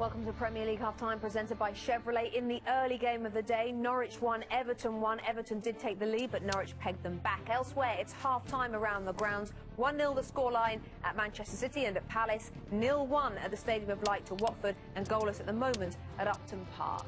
Welcome to Premier League half-time, presented by Chevrolet. In the early game of the day, Norwich won, Everton won. Everton did take the lead, but Norwich pegged them back. Elsewhere, it's half-time around the grounds. 1-0 the scoreline at Manchester City and at Palace. 0-1 at the Stadium of Light to Watford, and goalless at the moment at Upton Park.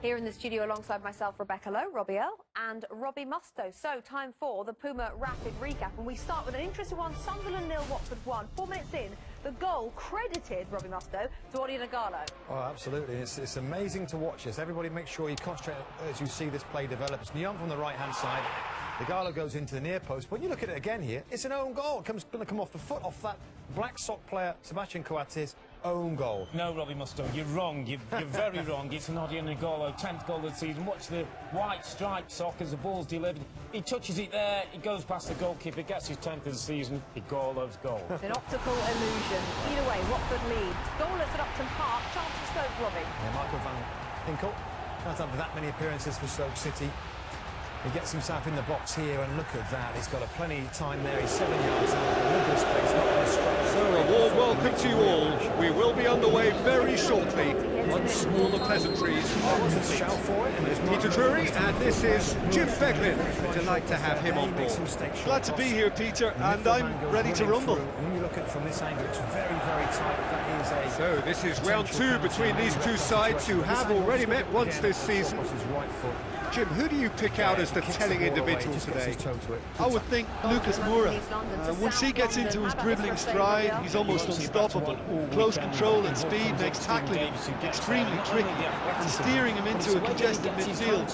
Here in the studio alongside myself, Rebecca Lowe, Robbie Earle and Robbie Mustoe. So, time for the Puma Rapid Recap. And we start with an interesting one. Sunderland 0, Watford 1. 4 minutes in, the goal credited, Robbie Mustoe, to Odion Ighalo. Oh, absolutely. It's amazing to watch this. Everybody make sure you concentrate as you see this play develop. It's Nyom from the right-hand side. Ighalo goes into the near post. When you look at it again here, it's an own goal. It's going to come off the foot off that black sock player, Sebastian Coates. Own goal. No, Robbie Mustoe, you're wrong. You're very wrong. It's an Odion Ighalo, 10th goal of the season. Watch the white striped sock as the ball's delivered. He touches it there, he goes past the goalkeeper, gets his 10th of the season. Ighalo's goal. An optical illusion. Either way, Watford lead. Goalless at Upton Park. Chance for Stoke, Robbie. Yeah, Michael van Ginkel not had that many appearances for Stoke City. He gets himself in the box here, and look at that. He's got plenty of time there. He's 7 yards out. The space, not on the strike. So a warm welcome to you all. We will be underway very shortly. Once all the pleasantries are complete. Peter Drury, and this is Jim Feglin. Delight to have him on board. Glad to be here, Peter, and I'm ready to rumble. When you look at it from this angle, it's very, very tight. That is So this is round two between these two sides who have already met once this season. Jim, who do you pick out as the telling individual today? I would think Lucas Moura. Once he gets into his dribbling stride, he's almost unstoppable. Close control and speed makes tackling extremely tricky, and steering him into a congested midfield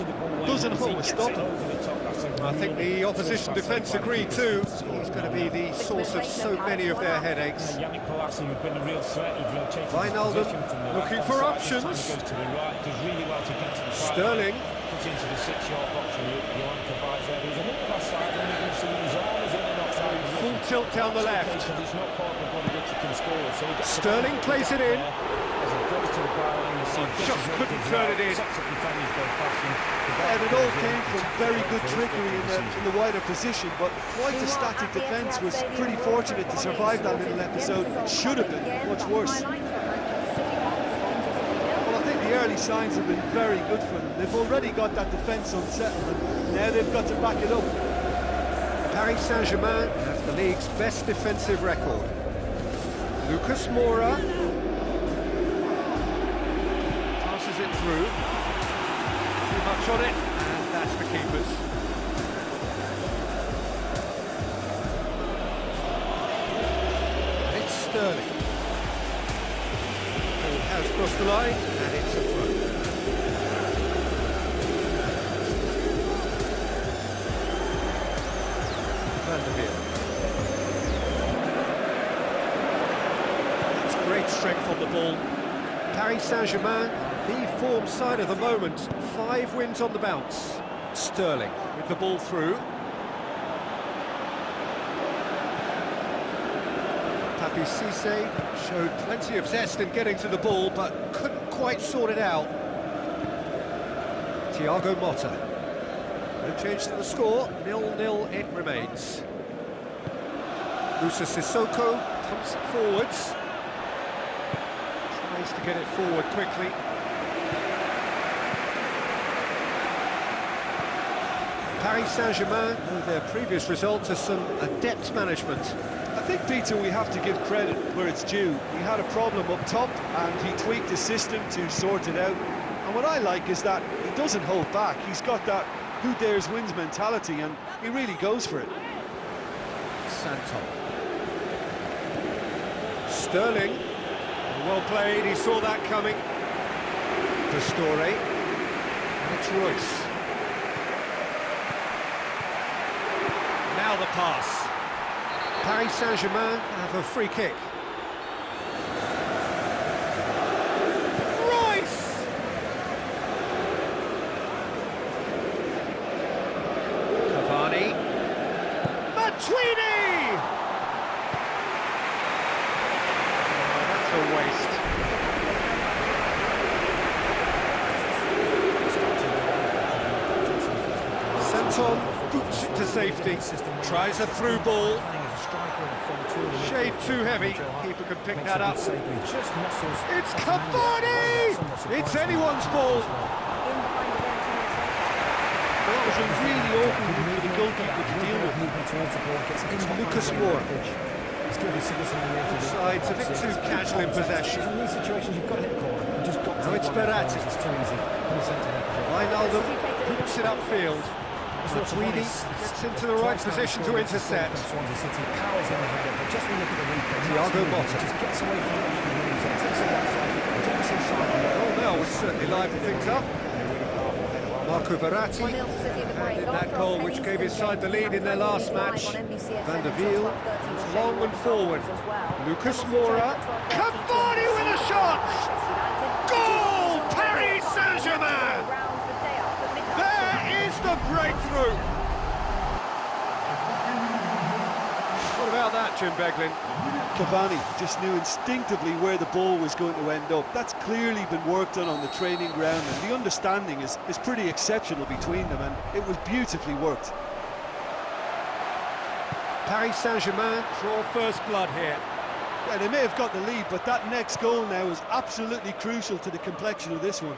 doesn't always stop him. I think the opposition defence agree too. He's going to be the source of so many of their headaches. Wijnaldum looking for options. Sterling. Into the 6-yard box and Johan Cabaza. There's a hit across side and you can see his arm is in and outside. Full tilt down the left. It's not part of the body which he can score. So Sterling plays it in. Just couldn't turn it in. And it all came from very good trickery in the wider position, but quite a static defence was pretty fortunate to survive that little episode. Should have been much worse. The early signs have been very good for them. They've already got that defence unsettled, and now they've got to back it up. Paris Saint-Germain have the league's best defensive record. Lucas Moura passes it through. Too much on it, and that's the keeper's. And it's Sterling. Has crossed the line, and it's a throw. That's great strength on the ball. Paris Saint-Germain, the form side of the moment. 5 wins on the bounce. Sterling with the ball through. Papi Cisse showed plenty of zest in getting to the ball, but couldn't quite sort it out. Thiago Motta. No change to the score, 0-0 it remains. Musa Sissoko pumps it forwards. Tries to get it forward quickly. Paris Saint-Germain owe their previous results as some adept management. I think, Peter, we have to give credit where it's due. He had a problem up top and he tweaked the system to sort it out. And what I like is that he doesn't hold back. He's got that who dares wins mentality, and he really goes for it. Santon. Sterling. Well played, he saw that coming. Pastore. And it's Royce. Now the pass. Paris Saint-Germain have a free kick. Royce! Cavani. Matuidi! Oh, that's a waste. Santon scoops it to safety, tries a through ball. Shade too heavy, keeper can pick that up. It's Cavani! It's anyone's ball. That was a really awkward one for the goalkeeper to deal with. It's Lucas Moura. Side's a bit too casual in possession. Now it's Verratti. Wijnaldum hoops it upfield. Tweedy gets into the right position to intercept. Thiago Motta. Oh no, would certainly liven things up. Marco Verratti, and in that goal which gave his side the lead in their last match. Van der Wiel, long and forward. Lucas Moura, Cavani with a shot! Goal! Paris Saint-Germain! There is the breakthrough! What about that, Jim Beglin? Cavani just knew instinctively where the ball was going to end up. That's clearly been worked on the training ground, and the understanding is pretty exceptional between them, and it was beautifully worked. Paris Saint-Germain draw first blood here. Yeah, they may have got the lead, but that next goal now is absolutely crucial to the complexion of this one.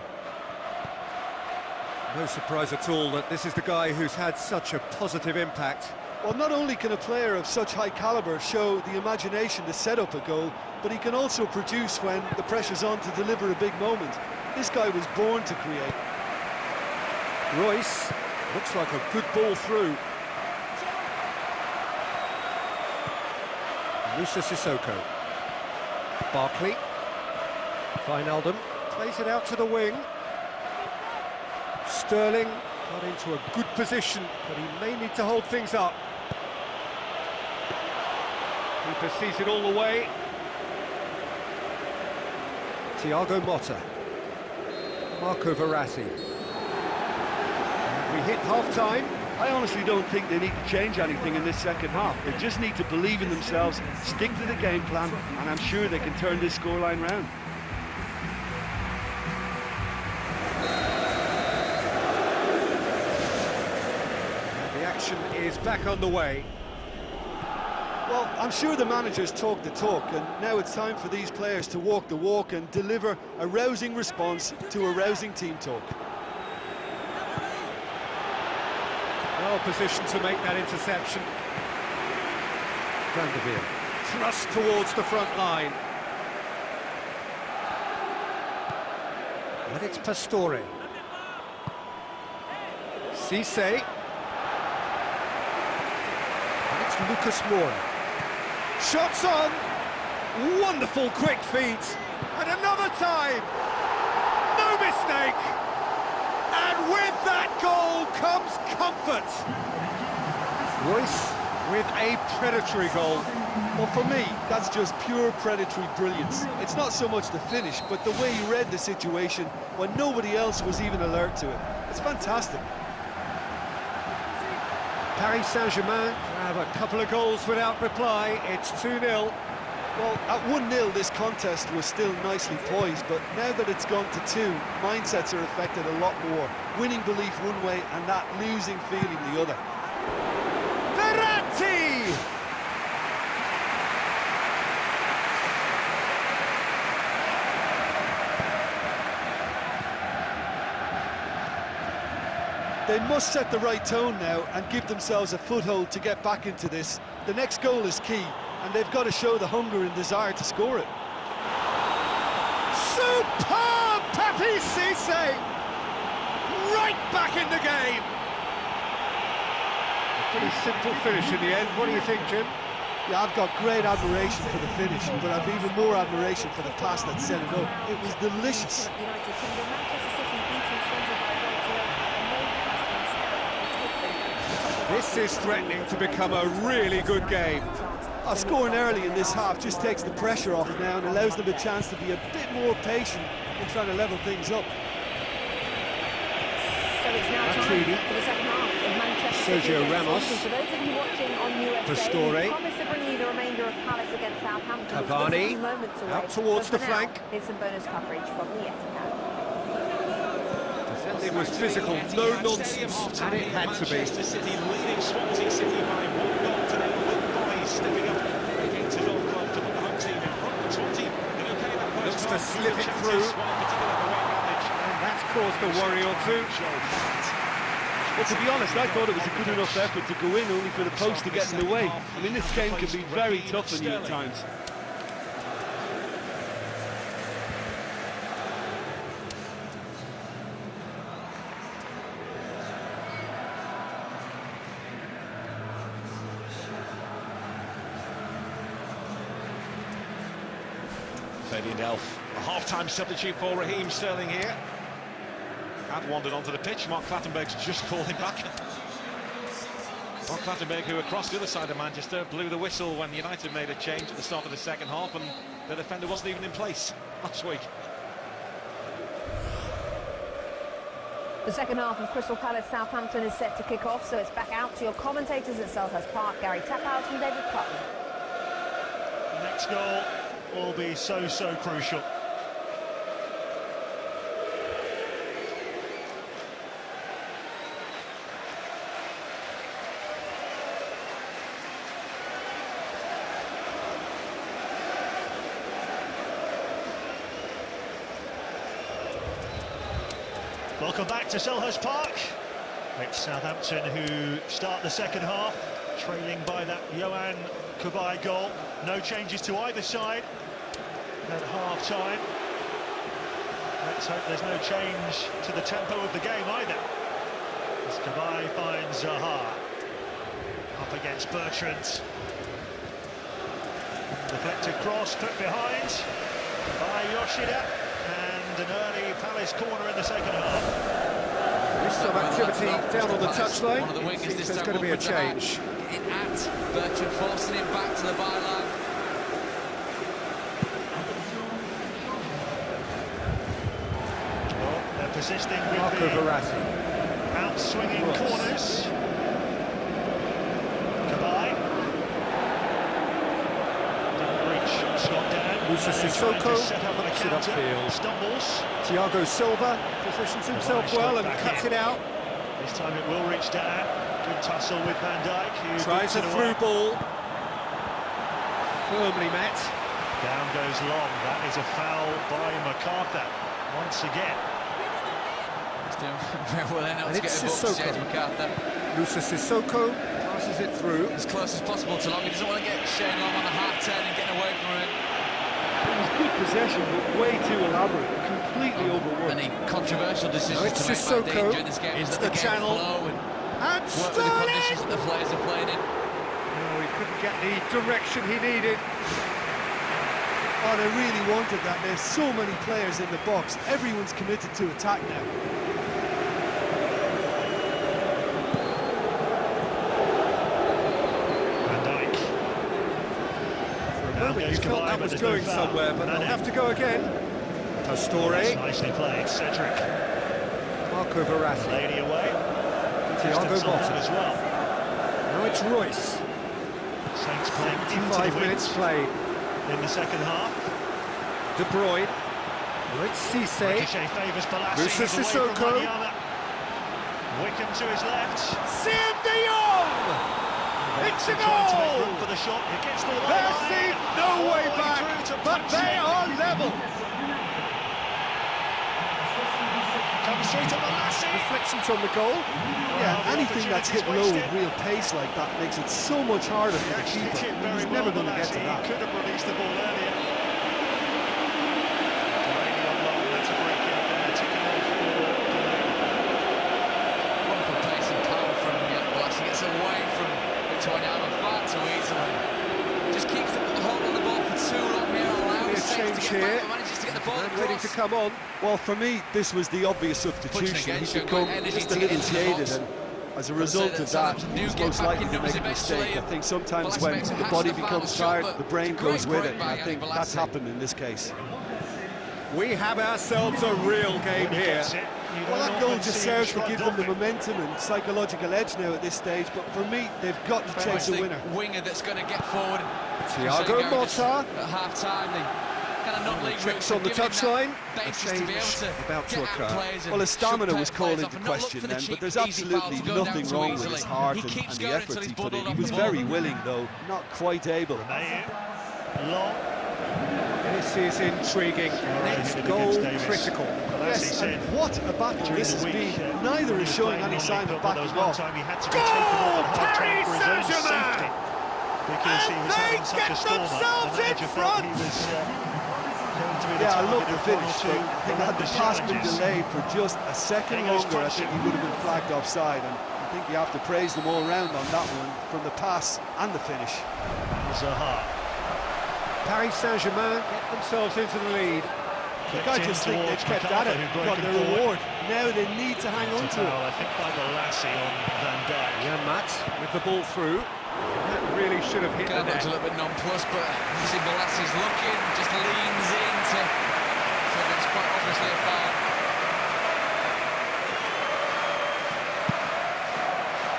No surprise at all that this is the guy who's had such a positive impact. Well, not only can a player of such high calibre show the imagination to set up a goal, but he can also produce when the pressure's on to deliver a big moment. This guy was born to create. Royce, looks like a good ball through. Musa Sissoko. Barkley. Wijnaldum plays it out to the wing. Sterling got into a good position, but he may need to hold things up. Keeper sees it all the way. Thiago Motta. Marco Verratti. We hit half-time. I honestly don't think they need to change anything in this second half. They just need to believe in themselves, stick to the game plan, and I'm sure they can turn this scoreline round. The action is back underway. Well, I'm sure the managers talk the talk, and now it's time for these players to walk the walk and deliver a rousing response to a rousing team talk. Well positioned to make that interception. Van der Wiel thrust towards the front line. And it's Pastore. Cisse. And it's Lucas Moura. Shots on! Wonderful quick feet! And another time! No mistake! And with that goal comes comfort! Royce with a predatory goal. Well, for me, that's just pure predatory brilliance. It's not so much the finish, but the way he read the situation when nobody else was even alert to it. It's fantastic. Paris Saint-Germain have a couple of goals without reply. It's 2-0. Well, at 1-0, this contest was still nicely poised, but now that it's gone to 2, mindsets are affected a lot more. Winning belief one way and that losing feeling the other. Verratti! They must set the right tone now and give themselves a foothold to get back into this. The next goal is key, and they've got to show the hunger and desire to score it. Superb! Papi Cisse! Right back in the game! A pretty simple finish in the end. What do you think, Jim? Yeah, I've got great admiration for the finish, but I've even more admiration for the pass that set it up. It was delicious. This is threatening to become a really good game. Scoring early in this half just takes the pressure off now and allows them a chance to be a bit more patient in trying to level things up. So it's now time for the second half of Manchester Sergio City. Ramos. For those of you watching on USA, Pastore. we promise to bring you the remainder of Palace against Southampton. Cavani, which is a few moments away. out towards But the for now, flank. here's some bonus coverage from the Etihad. It was physical, no nonsense, and it had to be. Manchester City leading Swansea City by 1 goal today, with Boys stepping up against his old club to put the home team in front. Swansea going to pay that first. Looks to slip it through, and that's caused a worry or two. Well, to be honest, I thought it was a good enough effort to go in, only for the post to get in the way. I mean, this game can be very tough on you at times. Fabian Delph, a half-time substitute for Raheem Sterling here. Had wandered onto the pitch. Mark Clattenburg's just called him back. Mark Clattenburg, who across the other side of Manchester, blew the whistle when United made a change at the start of the second half, and the defender wasn't even in place last week. The second half of Crystal Palace Southampton is set to kick off, so it's back out to your commentators at Selhurst Park, Gary Taphouse and David Cutler. The next goal will be so crucial. Welcome back to Selhurst Park. It's Southampton who start the second half, trailing by that Yohan Kubai goal. No changes to either side at half-time. Let's hope there's no change to the tempo of the game either. As Kubai finds Zaha. Up against Bertrand. Deflected cross, put behind by Yoshida. And an early Palace corner in the second half. There's some activity down on the touchline. One of the wingers this There's time going to be a change. In at Bertrand, forcing him back to the byline. Well, they're persisting with Marco the Verratti. out-swinging corners. Kubai. Didn't reach Scott Dan. Musa Sissoko hooks it upfield. Stumbles. Thiago Silva positions himself well and cuts it out. This time it will reach Dan. Good tussle with Van Dijk. Who Tries a boots it through away. ball. Firmly met. Down goes Long. That is a foul by MacArthur. Once again. He's doing very well enough And to get it's a book to James Sissoko. MacArthur. Musa Sissoko passes it through. As close as possible to Long. He doesn't want to get Shane Long on the half turn and getting away from him. It was good possession, but way too elaborate, completely overworked. Many controversial decisions Now it's to make Sissoko by Dean during this game. into Is the that the game channel. flow and And work with the conditions that Sterling! the players are playing in. No, he couldn't get the direction he needed. Oh, they really wanted that. There's so many players in the box. Everyone's committed to attack now. Van Dijk. For a moment, you felt that was going somewhere, but they'll have to go again. Pastore, Nicely played. Cedric. Marco Verratti, Lady away. Thiago Distance on that Motta. as well. Now it's Royce. Saints playing into 5 the minutes wings played. in the second half. De Bruyne. Now it's Cisse. Ricochet favours Balassi. Musa He's away from Sissoko. Wanyama. Wickham to his left. Sim de Jong! It's a Trying to make goal! room for the shot. It gets to the There line. seemed no way All the way back, through to but they Balassi. are level. Comes through to Balassi. Reflections on the goal. Yeah, anything that's hit low with real pace like that makes it so much harder He for the actually hit keeper. it very He's well, never going to get Balassi. to that. He could have released the ball earlier. Delaney on long. That's a free kick, and they're ticking off for Delaney. Wonderful pace and power from Balassi. Gets away from Wanyama far too easily. Just keeps the hold on the ball for too long here. Allows A Saints to change get here. back, but manages to get the ball And ready to across. come on. Well, for me, this was the obvious substitution. again, He showing become great energy just to a get little into the jaded, box. and as a I'd result say of that that, Southampton do he's get most back likely in to numbers make a mistake. eventually, I think sometimes Balassi when makes a the hash body of the becomes final tired, shot, the but brain it's a great goes with break it. by I think Yannick that's Balassi. happened in this case. We have ourselves a real game When he here. gets it, you Well, don't that goal often just see him serves to give them the front-loading. momentum and psychological edge now at this stage, but for me, they've got to Very much chase a the winner. winger that's going to get forward. Thiago Motta. At half-time, they kind of non-league Checks routes. on the touchline. A Basis to be able change to about to get at occur. players and Well, his stamina shut was players called off into and not look question for the then, cheap, but there's easy fouls absolutely to go down nothing too wrong with easily. his heart He and keeps the going efforts until he he's put in. bundled He was up the very ball. willing, though, not quite able. Long. This is intriguing. Next goal critical. Yes, and what a battle this has been. Neither is showing any sign of backing off. He had to be taken off at half-time for his own safety because he was having such a storm up. The manager felt he was going to be the Yeah, I love target the of finish, one or two but I think had the pass been challenges. delayed for just a second There goes longer, I think he would have been flagged offside. And I think you have to praise them all round on that one, from the pass and the finish. Zaha. Paris Saint-Germain get themselves into the lead. I just think they've kept at it, got their reward. Now they need to hang on to it. I think by Balassi on Van Dijk. Yeah, Matt with the ball through. That really should have hit the Looks a net. little bit nonplussed, but you see Balassi's looking, just leans into. So that's quite obviously a foul.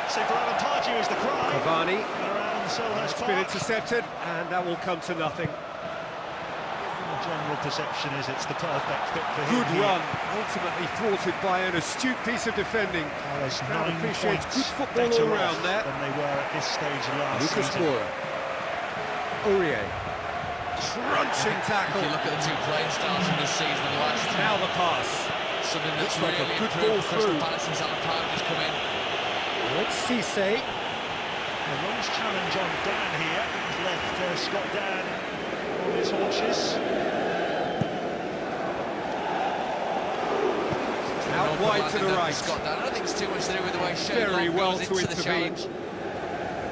So for Alan Pardew is the cry. Cavani, Around Selhurst it's been Park. intercepted, and that will come to nothing. The general perception is it's the perfect fit for him. Good here. run, ultimately througted by an astute piece of defending. Palace Crowd 9 appreciates points good football better all round off there. than they were at this stage last Lucas season. Moura. Aurier. Crunching If tackle. you look at the two playing styles from this season, the last Now the pass. something that's Looks like a really good improved ball for Crystal through. Palace since Alan Pardew has come in. Let's see, say. A nice challenge on Dan here. Left Scott Dan on his haunches. Out wide to the right. Scott Dan. I don't think it's too much to do with the way Shane Very Long well goes to into the intervene. change.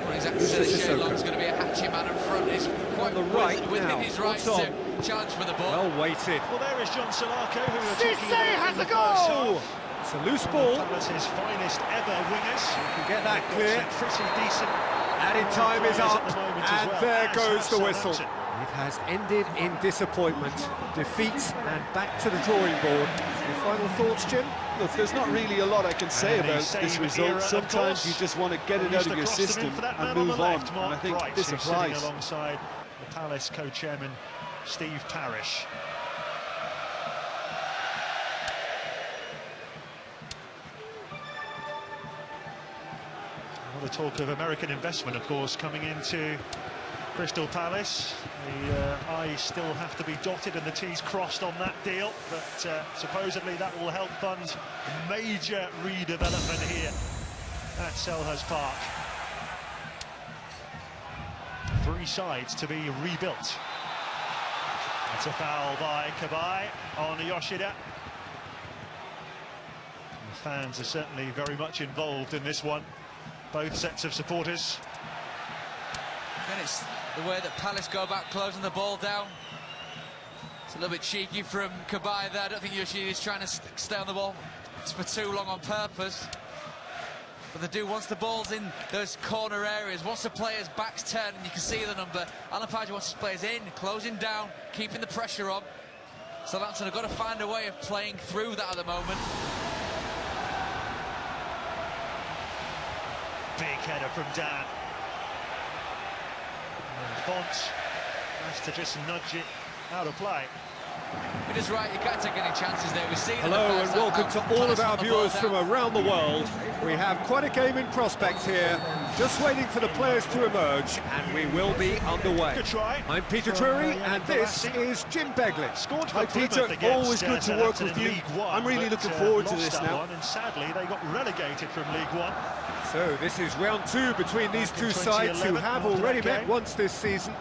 Not exactly sure that Shane Long's going to be a hatchet man in front. He's quite the right within now. his rights What's to challenge for the ball. Well weighted. Well, there is John Solarco, who we're talking Cisse about has in a the first goal! half. It's a loose One of ball. Palace's finest ever wingers. Can get that Got clear. some pretty decent Added time is players up, at the moment as and well, there as goes has the whistle. Southampton. It has ended in disappointment, defeat, and back to the drawing board. Your final thoughts, Jim? Look, there's not really a lot I can say And the about save this era, result. of Sometimes course. you just want to get it Used out of to your cross them in system for that and man on move the on. left, And Mark I think Bright, this who's sitting applies. alongside the Palace co-chairman Steve Parish. All the talk of American investment, of course, coming into Crystal Palace. The I's still have to be dotted and the T's crossed on that deal, but supposedly that will help fund major redevelopment here at Selhurst Park. 3 sides to be rebuilt. That's a foul by Kabai on Yoshida. The fans are certainly very much involved in this one. Both sets of supporters. And it's the way that Palace go about closing the ball down. It's a little bit cheeky from Kabai there. I don't think Yoshida is trying to stay on the ball for too long on purpose. But they do, once the ball's in those corner areas, once the players' backs turn, and you can see the number, Alan Pardew wants his players in, closing down, keeping the pressure on. Southampton have got to find a way of playing through that at the moment. Big header from Dan. And Font has to just nudge it out of play. It is right, you can't take any chances there. We've seen Hello and welcome to all of our viewers from around the world. We have quite a game in prospect here, just waiting for the players to emerge, and we will be underway. Good try. I'm Peter Drury, and this is Jim Beglin. Scored for Hi, Plymouth Peter. against, Always good to work Southampton with in you. League One, I'm really but, looking forward to lost this that now. one, and sadly they got relegated from League One. So this is round 2 between these Back in two sides who 2011, have after already that met game. once this season.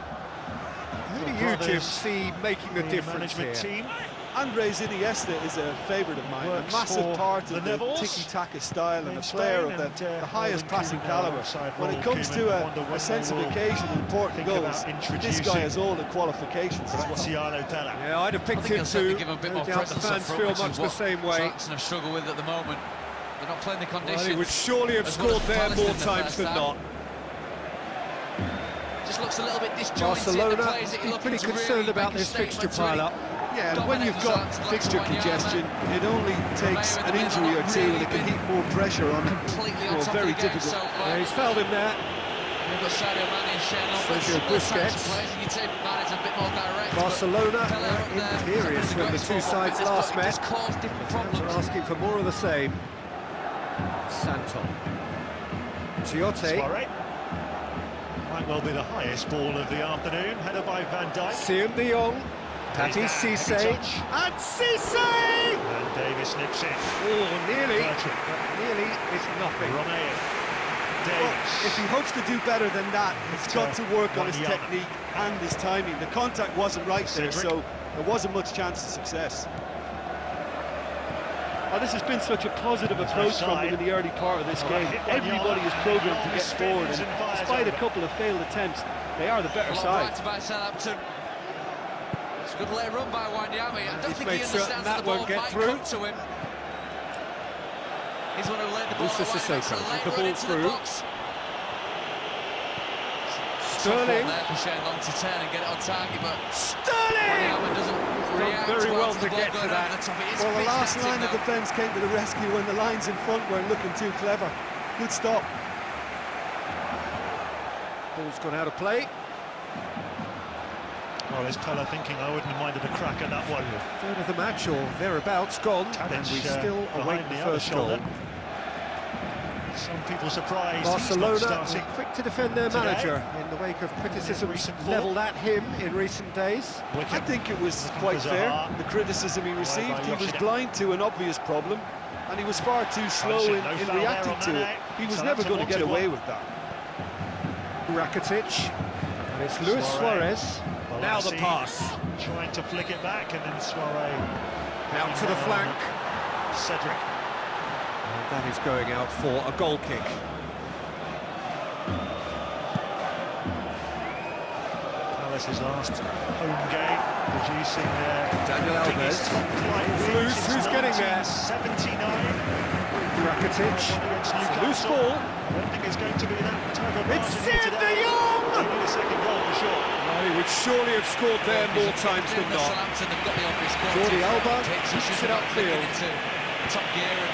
Who do you, Jim, brothers, see making the difference here? management team. Andres Iniesta is a favourite of mine, Works a massive for part the of the Nevilles tiki-taka style and in a player Spain, of the and, highest Roland passing Koeman calibre. alongside When it Roland comes Koeman, to wonder a when sense they of will occasion and important think goals, about this guy introducing has all the qualifications as well. Graziano Pella. Yeah, I'd have I picked think him he'll certainly too. give him a bit No more doubt the presence up fans front, feel which much is the what same way. Southampton have struggled with at the moment. They're not playing the conditions. Well, he would surely have as well as scored there Palace more did in the times first than half. not. Just looks a little bit disjointed. Barcelona the players that you're looking pretty to concerned really about make a this fixture statement, really pile-up. Yeah, and when you've got fixture congestion, it only takes an injury or two and it can heap more pressure on. completely on Well, top very of the game difficult. so far. Yeah, he's fouled him there. We've got Sadio Mane and Shane Sergio Busquets. You'd say Mane's a bit more direct. Barcelona Pele up were there, imperious the when the greatest two football sides fitness, last but it met. just caused different Fans problems. are asking for more of the same. Santon. Tiote. Suarez. Might well be the highest ball of the afternoon, headed by Van Dijk. Siem de Jong. Tati Cisse. And Cisse! And Davis nips in. Oh, nearly. Bertrand. But nearly is nothing. Romeo. Well, Davis. if he hopes to do better than that, he's got to work on his Wanyama. technique and his timing. The contact wasn't right there, Cedric. so there wasn't much chance of success. Oh, this has been such a positive approach from them in the early part of this game. Everybody is programmed to get forward, and despite a couple of failed attempts, they are the better side. Right by Southampton. It's a good late run by Wanyama. I don't He's think made he certain understands that the ball won't get might through. come to him. He's one who laid the ball Musa away, makes a Sissoko late with the run ball into the through. box. Sterling. There for Shane Long to turn and get it on target, but Sterling! Wanyama doesn't react very well to to the ball get to going that. over the top. It is Well, the pitch last active line of now. defence came to the rescue when the lines in front weren't looking too clever. Good stop. Ball's gone out of play. Well, there's Pele thinking I wouldn't have minded a crack at that one. Third of the match or thereabouts gone, and Tadic, we still await behind the the other first goal. shoulder. Some people surprised Barcelona he's were not starting. quick to defend their today. manager in the wake of criticisms recent form. levelled at him in recent days. I think it was quite for fair, Zaha. the criticism he received. by He was Yoshida. blind to an obvious problem, and he was far too slow Tyson, in no foul there reacting on to it. Mane. He was Southampton never going to get wanted away one. with that. Rakitic, and it's Luis Suarez. Now the Balassi pass. Trying to flick it back, and then Suarez Out to the flank. Cedric. And that is going out for a goal kick. Palace's last home game, producing their Daniel Alves. biggest top-flight It's win loose. since Who's getting there? 1979. Rakitic. Against It's a Newcastle. loose ball. I don't think it's going to be that type of It's margin here Siem de today. Jong! They need a second goal for sure. Well, he would surely have scored there more times than not. Southampton have got the obvious quality. Jordi Alba Kicks, he keeps should it have flicking upfield. into top gear and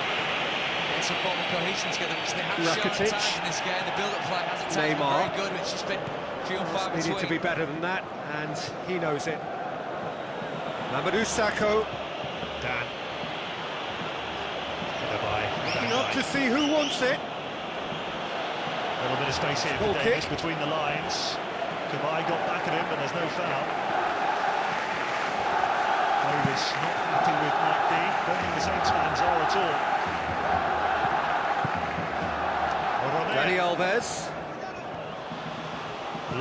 getting some form of cohesion together, which they have shown Rakitic. at times in this game. The build-up play hasn't been Neymar. very good, but it's just been few and far Needed to be between. better than that, and he knows it. Mamadou Sakho Dan. Goodbye. looking up to see who wants it. A little bit of space here Goal for Davis kick. between the lines. Kabay got back at him, but there's no foul. Davis not happy with Mike Dean. Don't think the Saints fans are at all. Romeo. Dani Alves.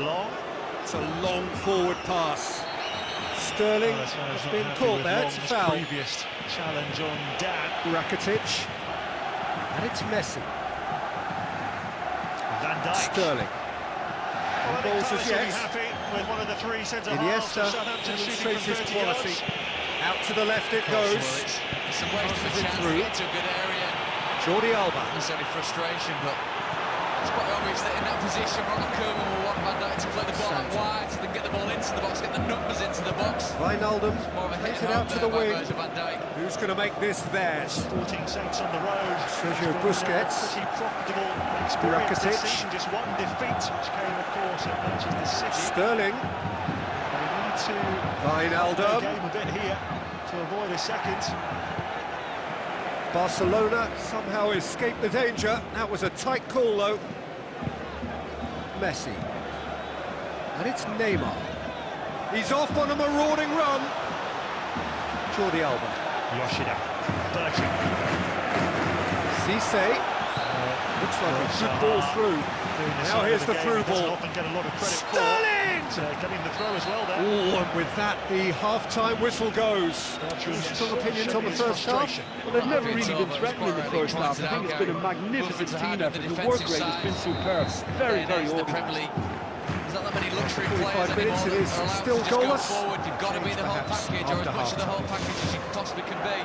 Long. It's a long forward pass. Sterling Well, as far as has not been happy caught with there. It's a Long's foul. Previous challenge on Dan. Rakitic. And it's Messi. Van Dijk. Sterling. Well, I think Balls Palace as will be yet. happy with one of the three centre-halves Iniesta of Southampton shooting demonstrates from his 30 quality. yards. Out to the left it Well, goes. it's some waste of a Passes it chance to through. get into a good area. Jordi Alba. Not necessarily frustration, but it's quite obvious that in that position, Ronald Koeman will want Van Dijk to play the ball out wide, so they can get the ball into the box, get the numbers into the box. Wijnaldum More of a hit plays it out to the wing. Van Dijk. Who's going to make this theirs? 14 Saints on the road. Sergio It's been Busquets. a pretty profitable experience this Rakitic. season. Just one defeat, which came, of course, at Manchester City. Sterling. They need to Wijnaldum. game a bit here to avoid a second. Barcelona somehow escaped the danger. That was a tight call, though. Messi. And it's Neymar. He's off on a marauding run. Jordi Alba. Yoshida. Bertrand. Cisse. Looks like a good ball through. Now here's the through ball. Often get a lot of credit Sterling! for getting the throw as well there. Oh, and with that, the half-time whistle goes. Strong opinions on the first half? Well, they've never really been threatened in the first half. I think it's been a magnificent team effort. The work rate has been superb. Very, very The Premier organised. League. There's not that many luxury 45 players minutes, anymore it is that are allowed still to just go goalless. forward. You've got to be the whole Perhaps package, or as after much of the half. whole package as you possibly can be.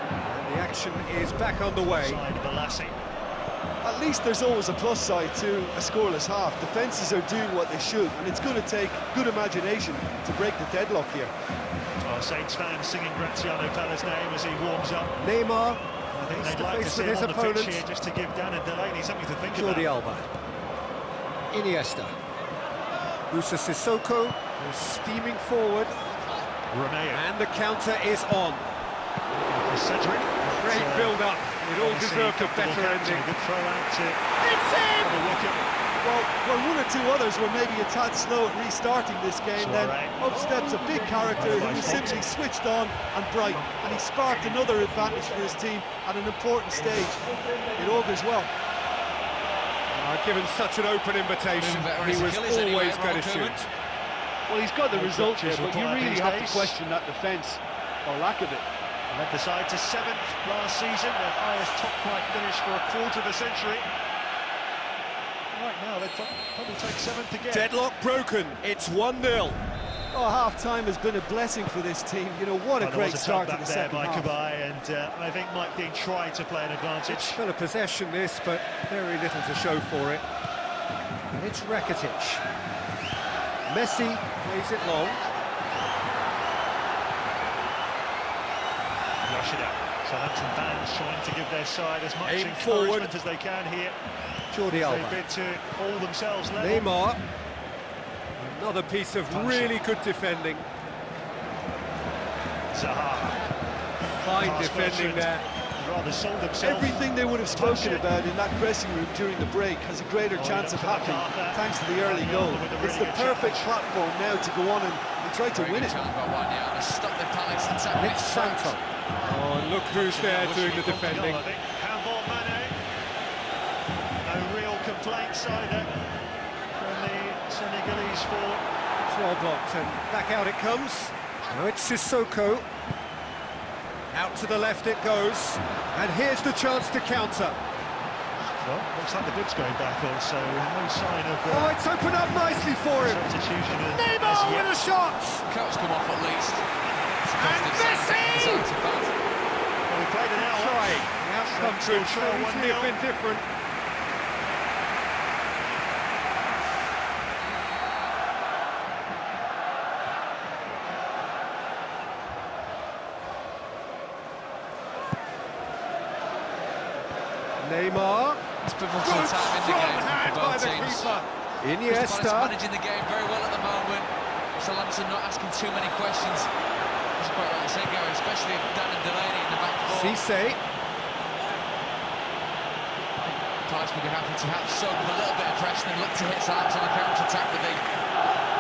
The action is back underway. Side Balassi. At least there's always a plus side to a scoreless half. Defences are doing what they should, and it's going to take good imagination to break the deadlock here. Well, Saints fans singing Graziano Pele's name as he warms up. Neymar, I think face they'd to like to face see with him his on the pitch opponent. here just to give Dan and Delaney something to think Jordi about. Alba. Iniesta. Musa Sissoko is steaming forward. Romeo. And the counter is on. For Cedric. Great build-up. It all deserved a better ending. Good throw out to It's in! the wicket. Well, one or two others were maybe a tad slow at restarting this game. Then up steps a big character who was simply switched on and bright, and he sparked another advantage for his team at an important stage. It augurs well. Given such an open invitation, he was always going to shoot. Well, he's got the result here, but you really have to question that defence, or lack of it. Led the side to 7th last season, their highest top-flight finish for a quarter of a century. Right now, they'd probably take 7th again. Deadlock broken, it's 1-0. Oh, half-time has been a blessing for this team. You know, what a great start to the second half. By Kubai, and I think Mike Dean tried to play an advantage. It's still a possession, this, but very little to show for it. And it's Rakitic. Messi plays it long. Yoshida. Southampton fans trying to give their side as much Aim encouragement forward. as they can here. Jordi Alba. They bid to hold themselves level. Neymar. Another piece of really good defending. Zaha. Fine Pass defending motion. there. Rather sold himself. Everything they would have spoken about in that dressing room during the break has a greater chance of happening thanks to the early goal. It's the perfect platform now to go on and try to win it. Stop the Palace attack. It's Santo. Oh, and look who's there doing the defending. Handball Mane. No real complaints either from the Senegalese forward. It's well blocked, and back out it comes. Now it's Sissoko. Out to the left it goes, and here's the chance to counter. Well, looks like the bid's going back on, so no sign of Oh, it's opened up nicely for him. substitution. Neymar with a shot! Coach come off at least. And Messi! Well, we played an hour. Trying. The outcome could so easily have been different. Neymar. It's pivotal time in the game hand for by both the teams. keeper. Palace Iniesta. managing the game very well at the moment. Southampton not asking too many questions. It's quite right to say, Gary, especially if Dan and Delaney in the back four. Cisse. Palace would be happy to have soak with a little bit of pressure and look to hit Southampton on the counter-attack with the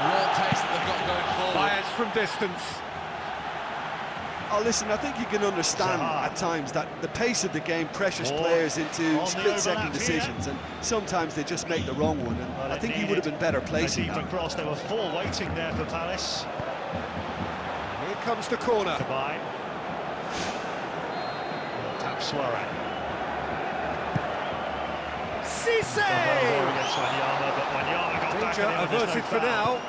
raw pace that they've got going forward. Fires from distance. Oh, listen, I think you can understand at times that the pace of the game pressures players into split-second decisions, and sometimes they just make the wrong one, and I think he would have been better placing that. Across, there were 4 waiting there for Palace. Here comes the corner. Kubai. Tap Suarez. Cisse! Against Wanyama, but Wanyama got back Danger in, and there's averted no for foul. now.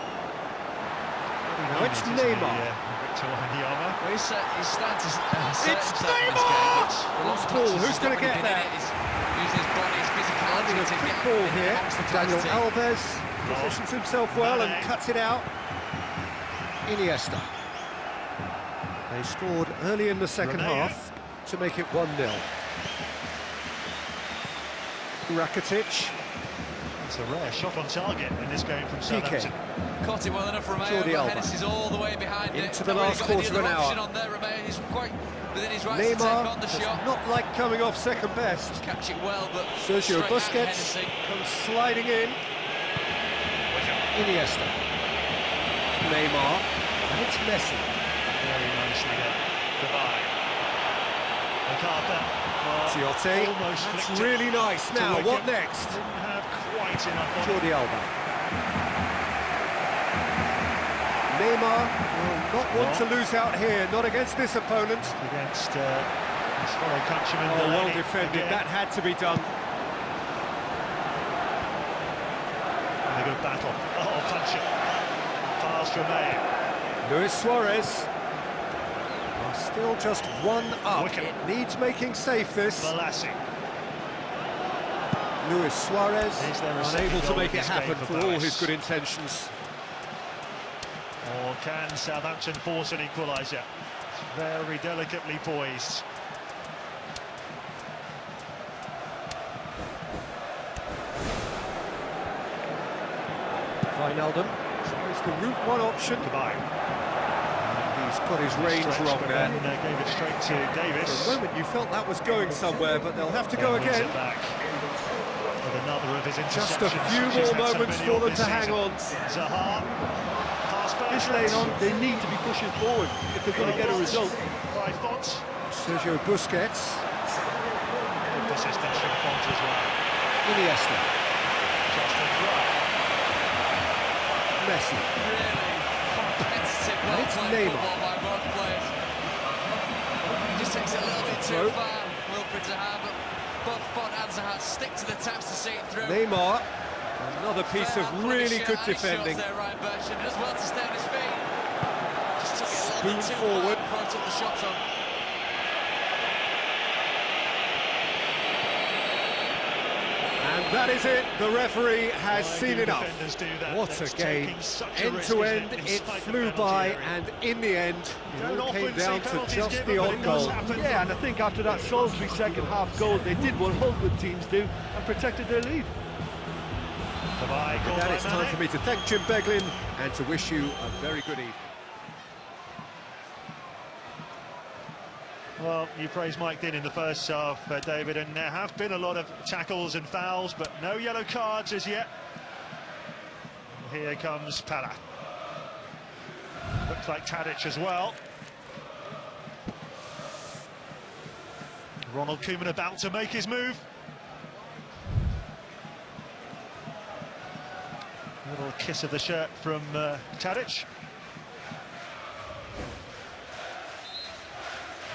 Now it's Neymar. Victor Wanyama. Well, he's starting to set It's himself in this Neymar! game, which for long Lost patches ball, who's he's gonna not really get been in there? it. He's using his body, his physicality Finding a to quick get ball in here. amongst the Daniel team. Alves positions himself well and cuts it out. Iniesta. They scored early in the second half to make it 1-0. Rakitic. It's a rare shot on target in this game from Southampton. Caught it well enough, Romeo, Jordi but Alba. Hennessey's all the way behind it. Into the Not really last got any quarter of an other option hour. on there, Romeo. He's quite within his rights to take Neymar on the does shot. not like coming off second best. Catch it well, but Sergio straight out Busquets Hennessey. comes sliding in. Iniesta. Neymar. And it's Messi. Very nicely done. Kubai. MacArthur. Tiote. Almost That's flicked it really nice. to Now, Wickham. what next? Didn't have quite enough on it. Jordi Alba. Neymar will not want to lose out here, not against this opponent. Against his fellow countryman. Oh, well Delaney defended. again. That had to be done. And a good battle. Oh, punch it. Pass Romeo. Luis Suarez are still just 1 up. Wickham. It needs making safe, this. Balassi. Luis Suarez Is there a second unable to goal make in it this happen game for for all his Palace? good intentions. Or can Southampton force an equaliser? Very delicately poised. Wijnaldum. It's the route one option. Goodbye. He's got his range wrong there. Gave it straight to Davis. For a moment you felt that was going somewhere, but they'll have to go Wins again. it back with another of his Just interceptions. a few She's more had so moments many for of them this to hang season. on. Zaha. Pass back. This lane on, they need to be pushing forward if they're going to get a result. By Font. Sergio Busquets. Good assistance from Font as well. Iniesta. Justin Wright. Messi. Really competitive, And it's well-played Neymar. football by both players. He just takes it a little bit too Throw. far, Wilfried Zaha, but both Font and Zaha stick to the taps to see it through. Neymar. Another piece Fair of handful really his good shot, and he defending. shows there, Ryan Bertrand does well to stay on his feet. Just took it a little bit Spoon too forward. far before he took the shot on. And that is it. The referee has Why seen do enough. defenders do that? What That's a game. taking such a End risk, to isn't end, it, it inside the flew penalty by, area. and in the end, it Don't all came often see down to penalties just given, the but odd it does goal. happen. Yeah, and I think after that Salisbury second-half goal, they did what all good teams do and protected their lead. Goodbye, goal With that, by it's time Mane. for me to thank Jim Beglin and to wish you a very good evening. Well, you praised Mike Dean in the first half, David, and there have been a lot of tackles and fouls, but no yellow cards as yet. Here comes Pala. Looks like Tadic as well. Ronald Koeman about to make his move. A little kiss of the shirt from Tadic.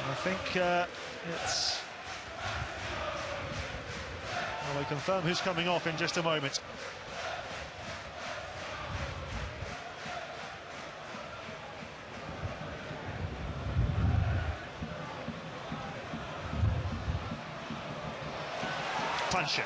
I think it's... Well, we'll confirm who's coming off in just a moment. Puncher.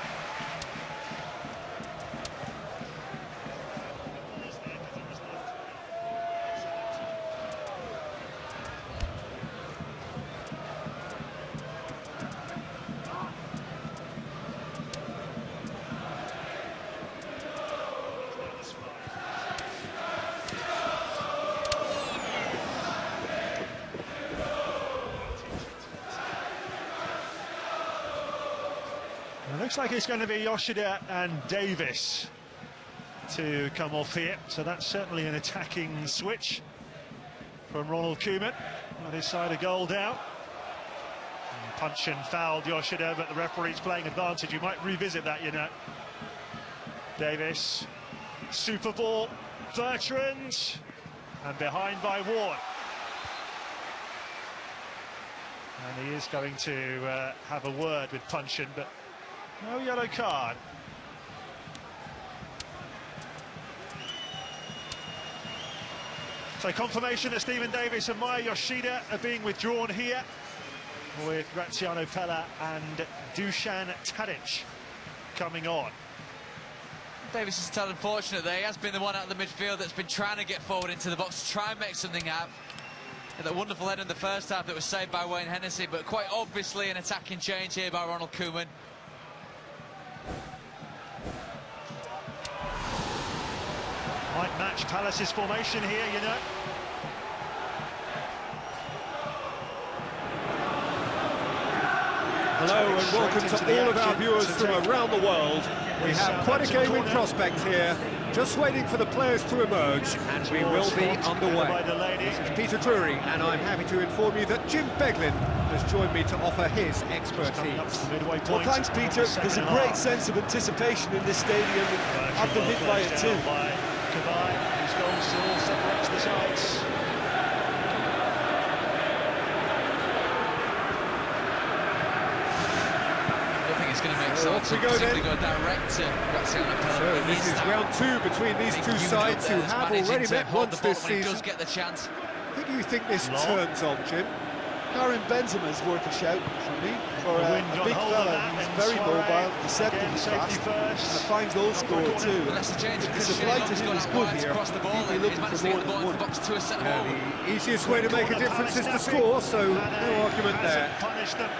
It looks like it's going to be Yoshida and Davis to come off here, so that's certainly an attacking switch from Ronald Koeman with his side of goal down. And punch and fouled Yoshida, but the referee's playing advantage. You might revisit that, you know. Davis, super ball, Bertrand, and behind by Ward. And he is going to have a word with Punchin, but no yellow card. So confirmation that Stephen Davis and Maya Yoshida are being withdrawn here, with Graziano Pella and Dusan Tadic coming on. Davis is still unfortunate there. He has been the one out of the midfield that's been trying to get forward into the box to try and make something out. That wonderful head in the first half that was saved by Wayne Hennessy, but quite obviously an attacking change here by Ronald Koeman. Might match Palace's formation here, you know. Hello and welcome to all of our viewers from around the world. We have quite a game in prospect here, just waiting for the players to emerge, and we will be underway. This is Peter Drury, and I'm happy to inform you that Jim Beglin has joined me to offer his expertise. Well, thanks, Peter. There's a great sense of anticipation in this stadium, and I've been hit by it too. Kabai, whose goal still separates the sides. I think it's going to make sense to particularly go direct to Graziano Pella. So this is round two between these two sides who have already met once this He season. does get the chance. Who do you think this turns on, Jim? Karim Benzema's worth a shout for me. For The a wind got big hold of fella, that, he's and very Suarez, mobile, deceptively again, safety fast, first. and a fine goal scorer too. Unless the change of If the Christian supply to Long's him gone is out good wide here, across the ball, he'll be he's looking managed for to more get the ball than into the one. box to a centre Yeah, forward. the easiest way to make a difference is to score, so no argument there. Punished them.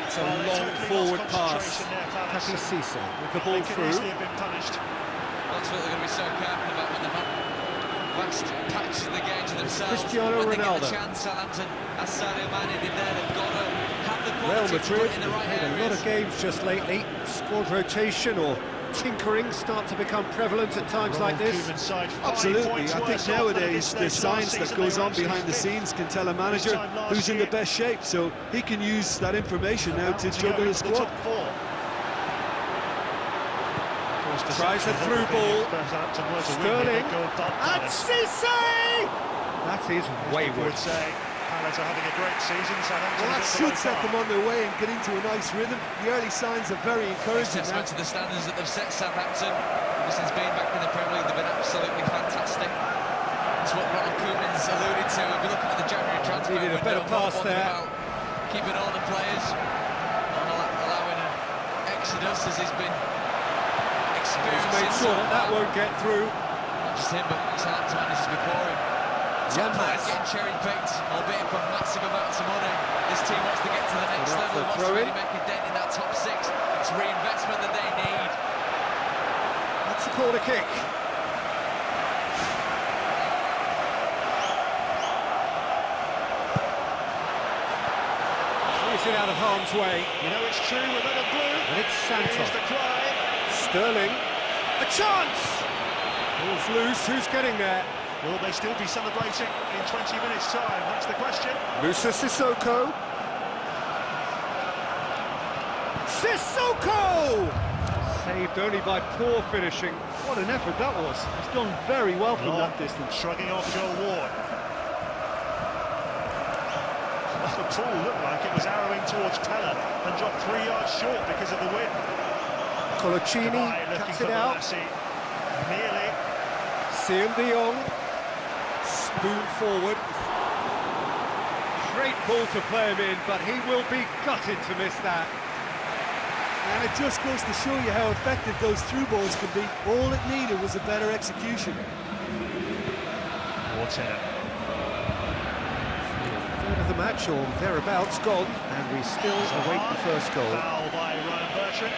It's a long forward pass. Papi Cisse with the ball through. Easily have been punished. That's what they're going to be so careful about when they've had just patches the game to themselves. Cristiano when they Ronaldo. get the chance, Southampton, as Sadio Mane did there, they've got to have the Real quality to put Madrid it in the have right played a lot areas. of games just lately. Squad rotation or tinkering start to become prevalent at times like this. Absolutely, I think nowadays the science that goes on behind the scenes can tell a manager who's in the best shape, so he can use that information now to juggle his squad. Tries a through ball. Sterling. And Cisse! That is wayward. Palace are having a great season. Well, that should set them on their way and get into a nice rhythm. The early signs are very encouraging now. Testament to the standards that they've set Southampton. Ever since being back in the Premier League, they've been absolutely fantastic. It's what Ronald Koeman's alluded to. We'll be looking at the January transfer Needed a window, better pass there. about keeping all the players, not allowing an exodus as he's been experiencing. Made sure that won't get through. Not just him, but Southampton managers before him. Top players getting cherry-picked, albeit for massive amounts of money. This team wants to get to the next level, wants to really make a dent in that top six. It's reinvestment that they need. That's a corner kick. Plays it out of harm's way. You know it's true, we're red and blue. And it's Santos. Here's the cry. Sterling. A chance! Ball's loose, who's getting there? Will they still be celebrating in 20 minutes' time? That's the question. Moussa Sissoko. Sissoko! Saved only by poor finishing. What an effort that was. He's done very well from that distance. Shrugging off Joel Ward. The ball looked like it was arrowing towards Pella and dropped 3 yards short because of the wind. Coloccini cuts it out. Nearly. Siem de Jong. Spoon forward. Great ball to play him in, but he will be gutted to miss that. And it just goes to show you how effective those through balls can be. All it needed was a better execution. Water. Third of the match, or thereabouts, gone, and we still await the first goal. Foul by Ryan Bertrand.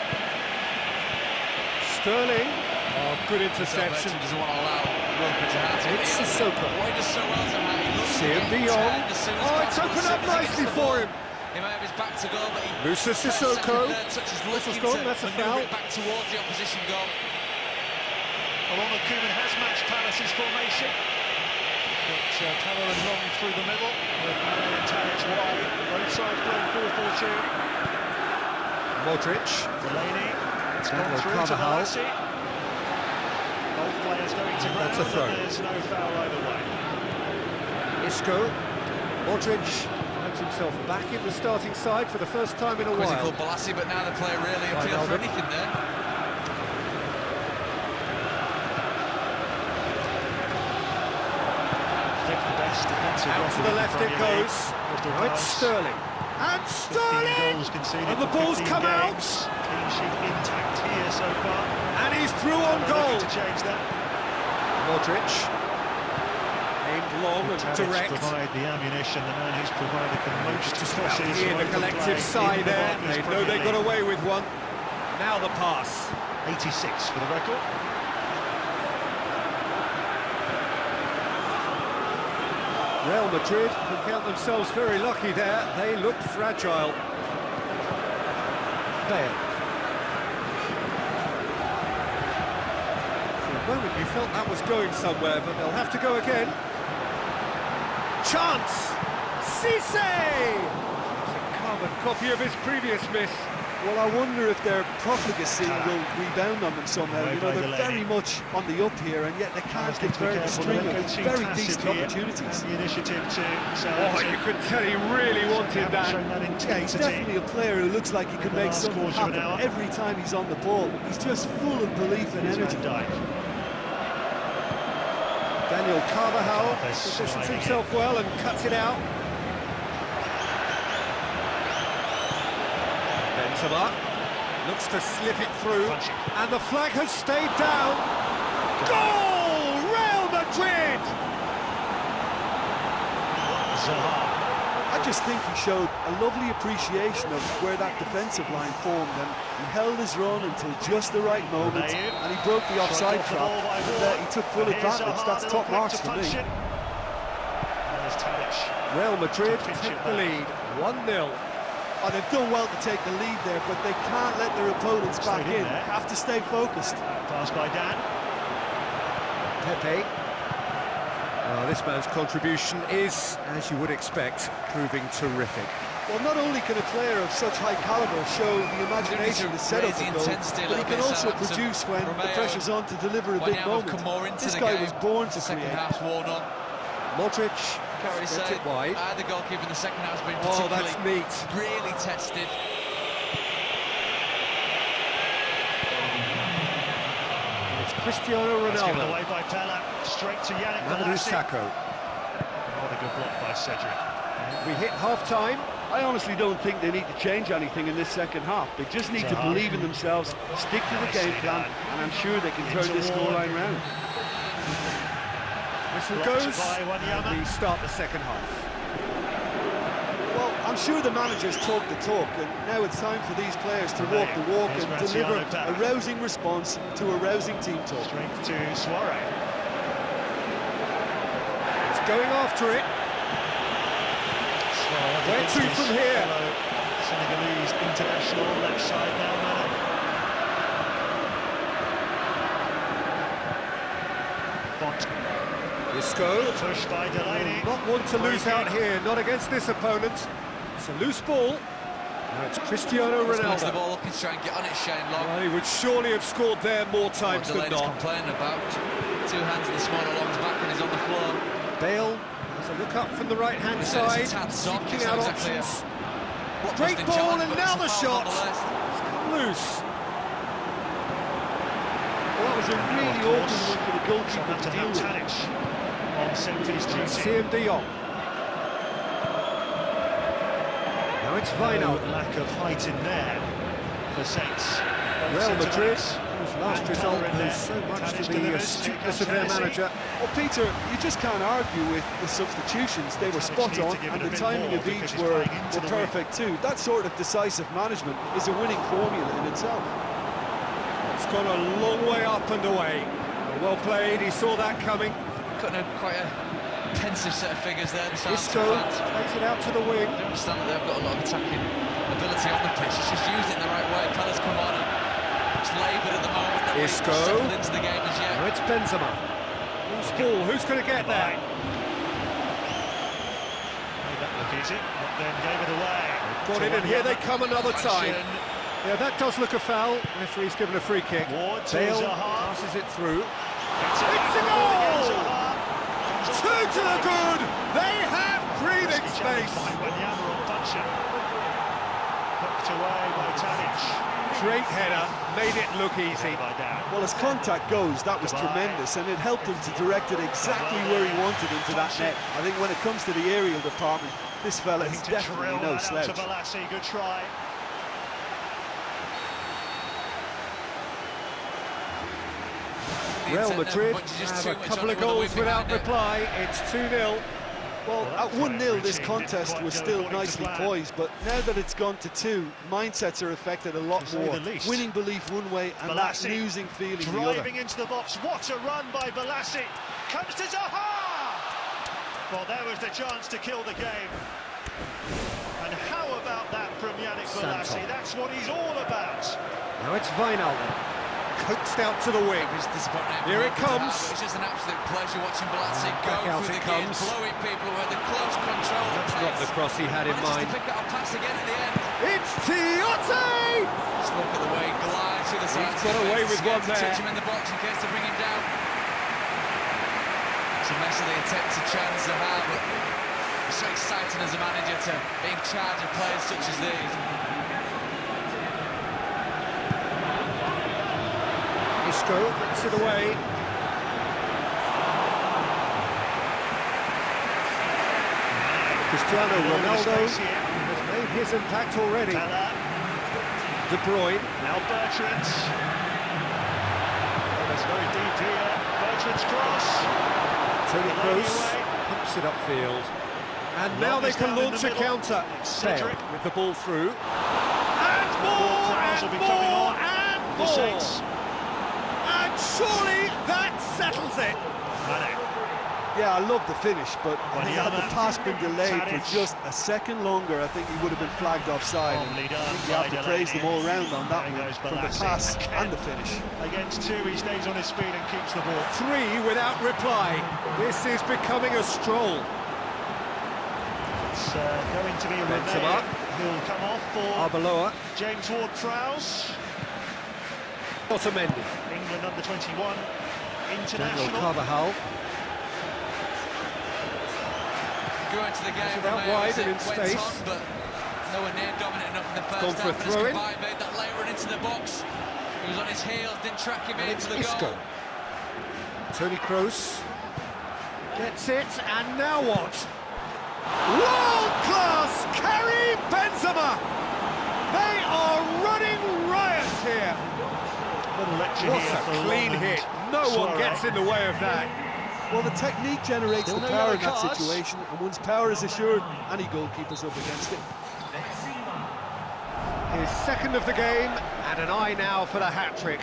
Sterling. Oh, good interception. Doesn't want to allow Wilfred to have it. It's Sissoko. What he does so well is how he looks to Siem get de Jong. turned as soon as Oh, it's possible. opened up As soon as he nicely gets the for ball, him. He may have his back to goal, but he Moussa Sissoko. Whistle's gone, that's a foul. It back towards the opposition goal. Ronald Koeman has matched Palace's formation. But Pella and Long through the middle, with Mane and Tadic wide. Both sides playing 4-4-2. Modric. Delaney, it's gone Daniel through to Carvajal. Balassi. Both players going to ground, That's a throw. and there's no foul either way. Isco. Modric finds himself back in the starting side for the first time in a Quizzical while. Balassi, but now the player really appealed for anything there. Fifth best defensive Out to record the in left it Premier League. goes. Crystal Now it's Palace. Sterling. And 15 Sterling! goals conceded And the in ball's 15 come out. games. Clean sheet intact here so far. And he's through on They're goal. looking to change that. Modric. Aimed long and Tadic direct. provide the ammunition, the man who's provided the most Just about crosses here, the over collective play side in the there. Barclays They know Premier they got League. away with one. Now the pass. 86 for the record. Real Madrid can count themselves very lucky there. They looked fragile. Bale. For a moment you felt that was going somewhere, but they'll have to go again. Chance! Cisse! It's a carbon copy of his previous miss. Well, I wonder if their profligacy will rebound on them somehow. You know, they're very much on the up here, and yet they can't convert a string of very decent opportunities. The initiative to Oh, Southampton. you could tell he really wanted Haven't that. shown that Yeah, he's intensity. definitely a player who looks like he could the make last something quarter of an happen hour. every time he's on the ball. He's just full of belief and Here's energy. Van Dijk. Daniel Carvajal Lopez positions sliding himself well and cuts it out. Benzema looks to slip it through, Punching. and the flag has stayed down. Goal! Real Madrid! Zaha. A just think he showed a lovely appreciation of where that defensive line formed, and he held his run until just the right moment, and he broke the offside trap, and he took full advantage. That's top marks for me. Real Madrid take the lead, 1-0. Oh, they've done well to take the lead there, but they can't let their opponents back in. They have to stay focused. Pass by Dan. Pepe. This man's contribution is, as you would expect, proving terrific. Well, not only can a player of such high calibre show the imagination to set up a goal, but he can also produce when the pressure's on to deliver a big moment. This guy was born to create. Modric gets it wide. The goalkeeper in the second half has been that's neat. really tested. It's Cristiano Given Ronaldo. away by Pella, straight to Yannick Mamadou Bolasie. Sakho. What a good block by Cedric. We hit half-time. I honestly don't think they need to change anything in this second half. They just need to believe in themselves, stick to the game plan, and I'm sure they can turn this scoreline round. Whistle goes, and we start the second half. Well, I'm sure the managers talk the talk, and now it's time for these players to walk the walk and deliver a rousing response to a rousing team talk. Straight to Suarez. It's going after it. Where to from here? Senegalese international left side now, Mana. Font. Isco. Push by Delaney. Not one to lose out here, not against this opponent. It's a loose ball. Now it's Cristiano Ronaldo. Ronaldo. The ball looking to try and get on it, Shane Long. Well, he would surely have scored there more times than not. Complaining about 2 hands in the smaller long's back and he's on the floor. Bale has a look up from the right-hand side, seeking out options. Great ball, and now the shot. It's come loose. Well, that was a really awkward one for the goalkeeper to deal with. On Semphy's duty. CM de Jong. Now it's Wijnaldum. Lack of height in there for Saints. Real Madrid, whose last result owes so much to the astuteness of their manager. Well, Peter, you just can't argue with the substitutions. They were spot on, and the timing of each were perfect too. That sort of decisive management is a winning formula in itself. It's gone a long way up and away. Well played, he saw that coming. Got quite a pensive set of figures there. Isco plays it out to the wing. I understand that they've got a lot of attacking ability on the pitch. He's just used it in the right way. Pella's come on and it's laboured at the moment. Isco. Settled into the game as yet. Now it's Benzema. Loose ball, who's going to get there? Made that look easy, but then gave it away. Got it, and here they come another time. Yeah, that does look a foul. Referee's given a free kick. Bale passes it through. It's a goal! 2 to the good! They have breathing space! Knocked away by Tadic. Great header, made it look easy. Well, as contact goes, that was tremendous, and it helped him to direct it exactly where he wanted into that net. I think when it comes to the aerial department, this fella is definitely no slouch. Good try. Real Madrid have a couple of goals without reply. It's 2-0. Well, at 1-0 this contest was still nicely poised, but now that it's gone to 2, mindsets are affected a lot more. Winning belief one way and that losing feeling the other. Driving into the box, what a run by Bolasie! Comes to Zaha! Well, there was the chance to kill the game. And how about that from Yannick Bolasie? That's what he's all about. Now it's Wijnaldum. Coaxed out to the wing. Here it comes. It's just an absolute pleasure watching Bolasie go through the gears, blowing people who had the close control. That's not the cross he had in mind. To pick up a pass again at the end. It's Tiote! Just look at the way he glides through the sides. He's got away with one there. Touch him in the box in case to bring him down. It's a mess of the attempted chance to have, but it's so exciting as a manager to be in charge of players such as these. Isco gets it away. Cristiano Ronaldo has made his impact already. De Bruyne. Now Bertrand. That's very deep here. Bertrand's cross. Toni Kroos pumps it upfield. And now they can launch a counter. Cedric with the ball through. And more, Prowse will and be coming more, on. and The more. Saints. And surely that settles it. Mane. Yeah, I love the finish, but I think had the Wanyama, pass been delayed for Tadic. just a second longer, I think he would have been flagged offside. And Lovely I done think you have by to praise them all Delaney. round on that There one, goes from the Balassi. pass Again. and the finish. Against two, he stays on his feet and keeps the ball. 3 without reply. This is becoming a stroll. It's going to be a Benzema. He'll come off for Arbeloa. James Ward-Prowse. Otamendi. England under 21 Daniel international. Carvajal. Go into the game. Out Romeo wide as it and in went space. on, but nowhere near dominant enough in the first Gone for a half. And as throw-in. Kabay made that late run into the box, he was on his heels, didn't track him And into it's the Isco. goal. Toni Kroos gets it, and now what? World-class Karim Benzema! They are running riot here. Little lecture What here a for clean London. hit. No one gets in the way of that. Well, the technique generates Still the no power in yellow that cards. situation, and once power is assured, any goalkeeper's up against it. His second of the game, and an eye now for the hat-trick.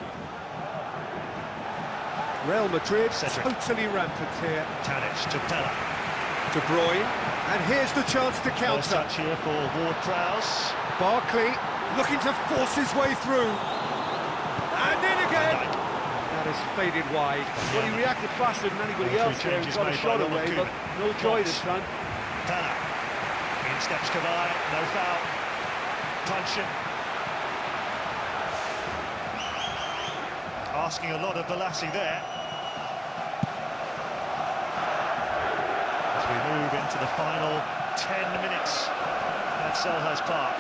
Real Madrid Cedric. totally rampant here. Tadic to Pella. De Bruyne, and here's the chance to First counter. touch here for Ward-Prowse. Barkley looking to force his way through. And in again. That has faded wide. Well, he reacted faster than anybody Three else there and changes got a made shot by away, Ronald but no joy this Koeman. time. Pella. In steps Kabay, no foul. Punching. Asking a lot of Balassi there. As we move into the final 10 minutes at Selhurst Park.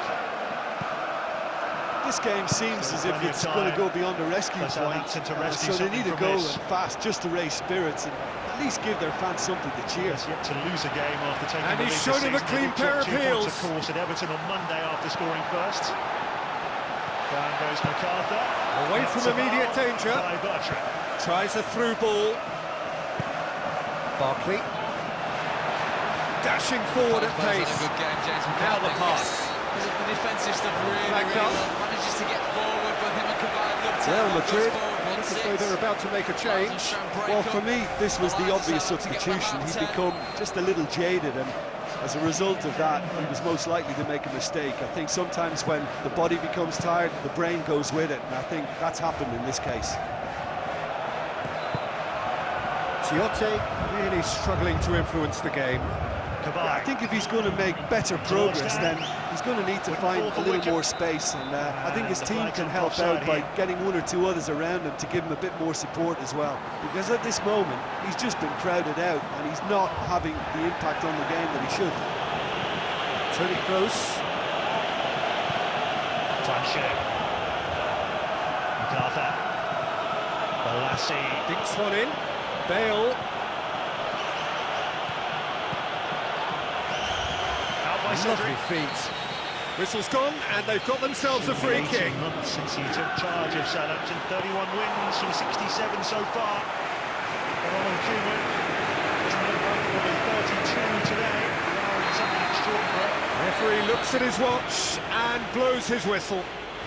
This game seems as if Plenty of it's going to time go beyond the rescue for point, Southampton to rescue so they something need a from goal this. and fast just to raise spirits and at least give their fans something to cheer. Has yet to lose a game after taking And the he's lead shown this him a season. clean They pair dropped of 2 points, heels. of course, at Everton on Monday after scoring first. Down goes MacArthur. Away That's from a immediate foul danger. by Bertrand. Tries a through ball. Barkley. Dashing forward at Plays pace. on a good game, James Now the McCarthy. pass. The defensive stuff really, Flagged really up. well. Manages to get forward, but him and Kabay look to Real goes Madrid forward, look as though they're about to make a change. Well, for me, this was the obvious substitution. He'd become just a little jaded, and as a result of that, he was most likely to make a mistake. I think sometimes when the body becomes tired, the brain goes with it, and I think that's happened in this case. Tiote really struggling to influence the game. Kabay. I think if he's going to make better progress, then he's going to need to find a little more space, and I think his team can help out by getting 1 or 2 others around him to give him a bit more support as well. Because at this moment, he's just been crowded out, and he's not having the impact on the game that he should. Toni Kroos. Punching. MacArthur. Balassi. Dinks one in. Bale. Out by Lovely Cedric. feet. Whistle's gone, and they've got themselves a free 18 kick. months since he took charge of Southampton. 31 wins from 67 so far. Ronald Koeman doesn't look like it will be 32 today. Allowing something extraordinary. Referee looks at his watch and blows his whistle.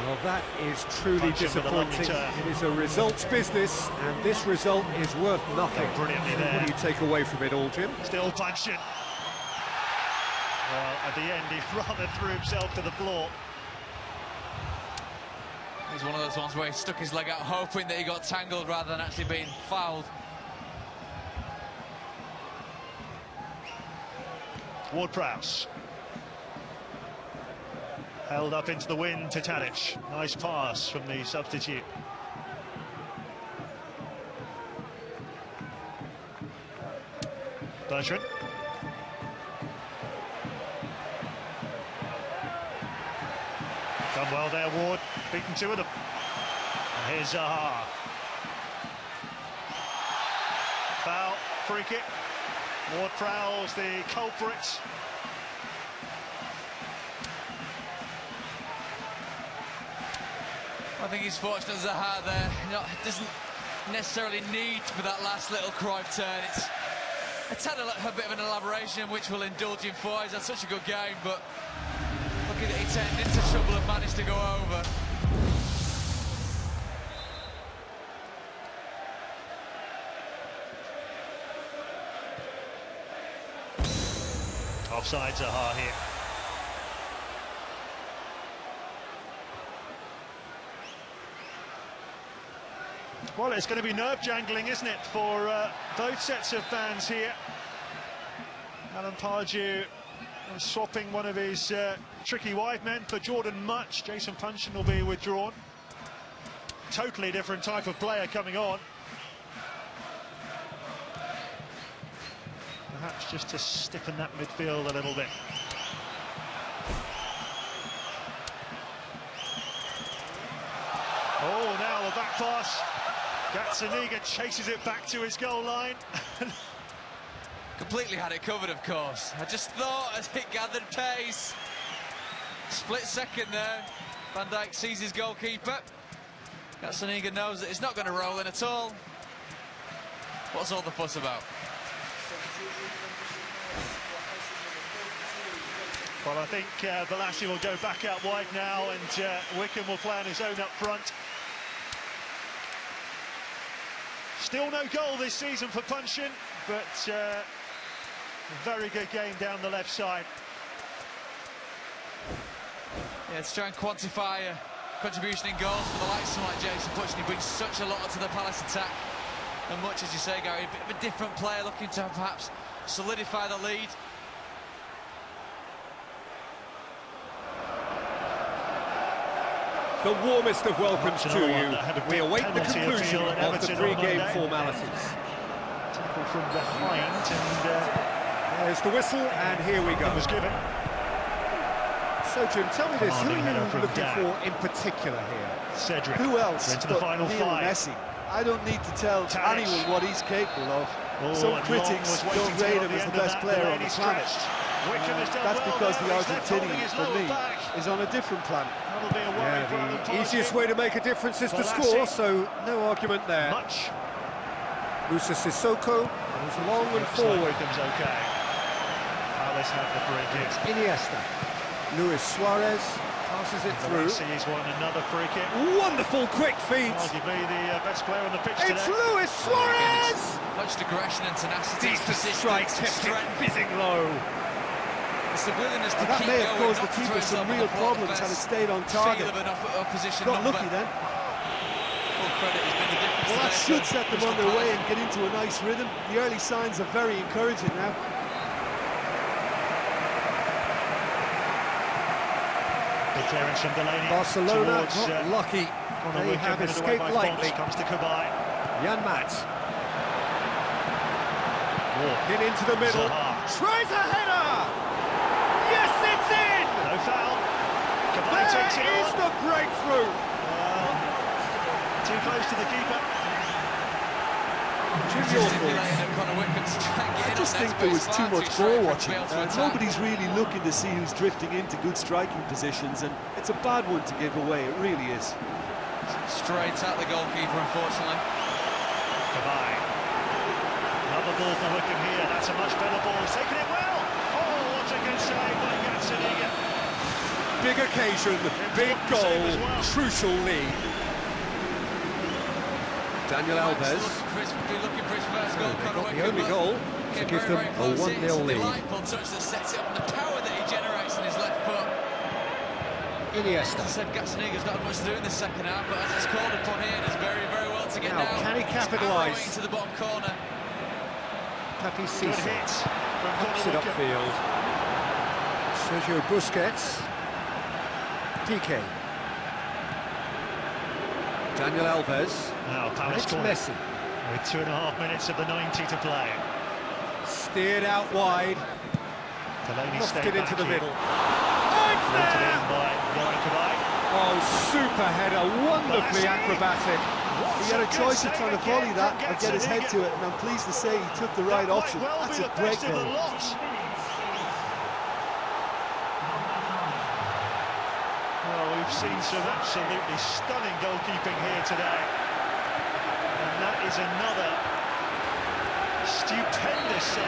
Well, that is truly Punching with a lovely disappointing. turn. It is a results business, and this result is worth nothing. Brilliantly What there. do you take away from it all, Jim? Still punching. Well, at the end, he rather threw himself to the floor. He's one of those ones where he stuck his leg out hoping that he got tangled rather than actually being fouled. Ward-Prowse. Held up into the wind to Tadic. Nice pass from the substitute. Bertrand. Done well there, Ward. Beaten 2 of them. And here's Zaha. Foul, free kick. Ward-Prowse, the culprit. I think he's fortunate Zaha there. You know, doesn't necessarily need for that last little Cruyff turn. It's It's had a bit of an elaboration, which we'll indulge him for. He's had such a good game, but looking at he turned into trouble and managed to go over. Offside Zaha here. Well, it's going to be nerve-jangling, isn't it, for both sets of fans here. Alan Pardew swapping one of his tricky wide men for Jordan Much. Jason Puncheon will be withdrawn. Totally different type of player coming on. Perhaps just to stiffen that midfield a little bit. Oh, now the back pass. Gazzaniga chases it back to his goal line. Completely had it covered, of course. I just thought as it gathered pace. Split second there. Van Dijk sees his goalkeeper. Gazzaniga knows that it's not going to roll in at all. What's all the fuss about? Well, I think Balassi will go back out wide now, and Wickham will play on his own up front. Still no goal this season for Puncheon, but a very good game down the left side. Yeah, let's try and quantify contribution in goals for the likes of like Jason Puncheon. He brings such a lot to the Palace attack. And much as you say, Gary, a bit of a different player looking to perhaps solidify the lead. The warmest of welcomes to you. We await the conclusion of the pre-game formalities. Tackle from behind, and there's the whistle, and here we go. it was given. So, Jim, tell me this, who are Commanding header you from looking Dan. for in particular here? Cedric. Who else into the but final Lionel five? Messi? I don't need to tell Tadic. anyone what he's capable of. Oh, Some and critics Long was don't waiting rate till him the as end the of best that player on the ladies' planet. stretch. Wickham has done That's well because there. the He's left holding Argentinian, his for lower me, back. is on a different planet. That'll be a worry for Alan The Pardew. easiest way to make a difference is to Balassi. score, so no argument there. Much. Musa Sissoko moves long and Looks like forward. Wickham's okay. Palace have the free kick. Iniesta. Luis Suarez passes it through. Balassi has won another free kick. Wonderful quick feet. Arguably the best player on the pitch It's today. Luis Suarez! Much aggression and tenacity, Decent persistence, strike, kept it strength. fizzing low. It's the willingness to That keep may have going, caused the not to keeper throw some himself on real the floor. problems had it stayed on Feel target. of an opposition Got number. lucky then. Full credit has been the difference Well, that today should for set them Crystal on their way Palace. and get into a nice rhythm. The early signs are very encouraging now. Good clearance from Delaney. Barcelona towards, not lucky. Connor They Wickham, have headed away escaped by lightly. Fonte, comes to Cabaye. Jan Mat Walk. hit into the middle. Zaha. Tries a header! Yes, it's in! No foul. Cabaye takes it There is on. the breakthrough! Well, too close to the keeper. Jim, your Just thoughts? stimulating at Connor Wickham to try and get I in just on think next, there but was he's too far much straight ball for him to watching. be able to attack. Nobody's really looking to see who's drifting into good striking positions, and it's a bad one to give away, it really is. Straight at the goalkeeper, unfortunately. Cabaye. Another ball for Wickham here. That's a much better ball. He's taken it well. Oh, what a good save by Gazzaniga. Big occasion, big Save goal, as well. crucial lead. Daniel Alves. Looking for his first goal. They Connor got the Wickham, only but goal to came give very, them very a close. 1-0 It's a lead. delightful touch that sets it up, and the power that he generates in his left foot. Iniesta. As I said, Gazzaniga's not had much to do in the second half, but as it's called upon here, it is very, very well to get Now, down. can he It's capitalise? arrowing to the bottom corner. Papi Good Cisse hit from pops Connor it Wickham. upfield. Sergio Busquets. DK. Daniel Alves. Now, And Palace it's corner Messi. with 2.5 minutes of the 90 to play. Steered out wide. Delaney Lost stayed it back into the here. middle. Oh, it's Brought it there! in by Yohan Cabaye. Oh, super header, wonderfully Balassi. acrobatic. He had a choice of trying to volley that or get his head to it, and I'm pleased to say he took the right option. That's a great goal. Well, we've seen some absolutely stunning goalkeeping here today. And that is another Stupendous save.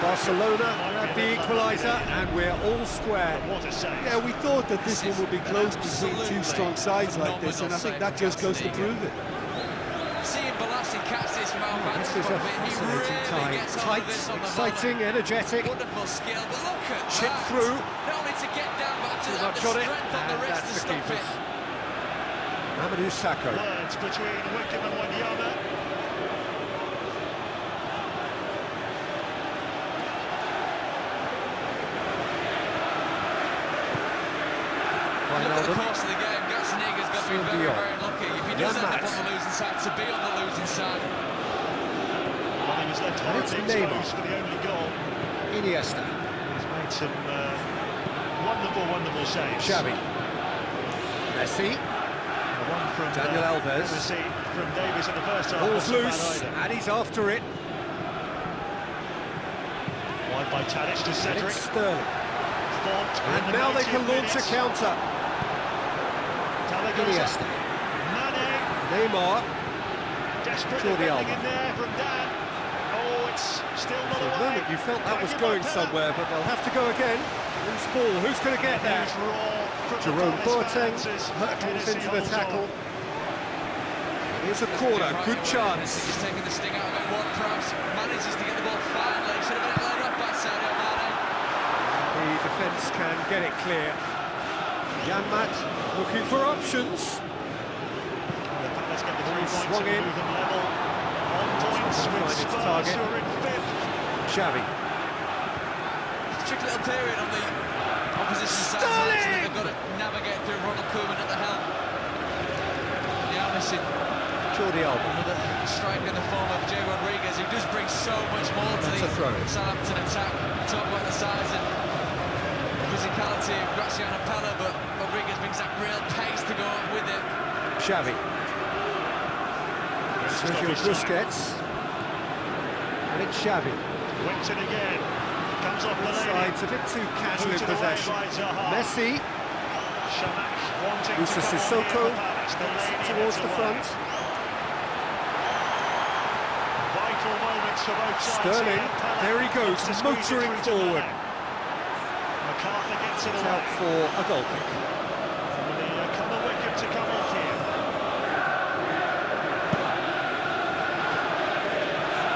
Barcelona have the equaliser, and we're all square. What a save. Yeah, we thought that this one would be close between two strong sides like this, and I think that just goes to prove it. Seeing Balassi catch this from our This is a fascinating time. Tight, exciting, energetic. Wonderful skill, but look at Chip that. through. Not only to get down, but to Too have much the on it, strength on the and wrist that's to the stop keeper's. it. Mamadou Sakho. Words between Wickham and Wanyama. Look at the course of the game. Gazzaniga's got to be very, very lucky. If he does end up on the losing side, to be on the losing side. Well, he was left horribly exposed for the only goal. Iniesta. He's made some wonderful, wonderful saves. Xavi. Messi. The one from Daniel Alves. Messi from Davies in the first half. Ball's wasn't loose, bad either. and he's after it. Wide by Tadic to And Cedric. it's Sterling. Font in And the now they can 90th launch a minute. counter. Iniesta. Mane. Neymar. Desperate Jordi defending Alba. in there from Dan. Oh, it's still not For a away. moment you felt that was going somewhere, but they'll have to go again. Loose ball, who's going to get that? Jerome Boateng hurtles into the tackle. Here's a corner, good chance. He's taking the sting out of it. Ward Prowse manages to get the ball finally. Should have been laid off by Sadio Mane. The defence can get it clear. Janmat looking for options. Let's get the 3 points Swung and in. move them level. On points Find with its Spurs, target. who are in 5th. Xavi. Tricky little period on the opposition side. Sterling! They've got to navigate through Ronald Koeman at the helm. Now missing Jordi Alba. another striker in the form of Jay Rodriguez, who does bring so much more to That's a throw. the Southampton attack. Talk about the size and physicality of Graziano Pella, but Rodriguez brings that real pace to go with it. Xavi. Sergio Busquets. And it's Xavi. Winton again. Comes off the lane. Side's a bit too casual in possession. Messi. Shamak wanting Musa to come Sissoko on here for Palace. Delaney towards heads the away. front. Vital moments for both sides. Sterling, here. Palace there he goes, wants to squeeze it motoring through to forward. Mane. McCarthy gets it It's away. out for a goal kick. Conor Wickham to come off here.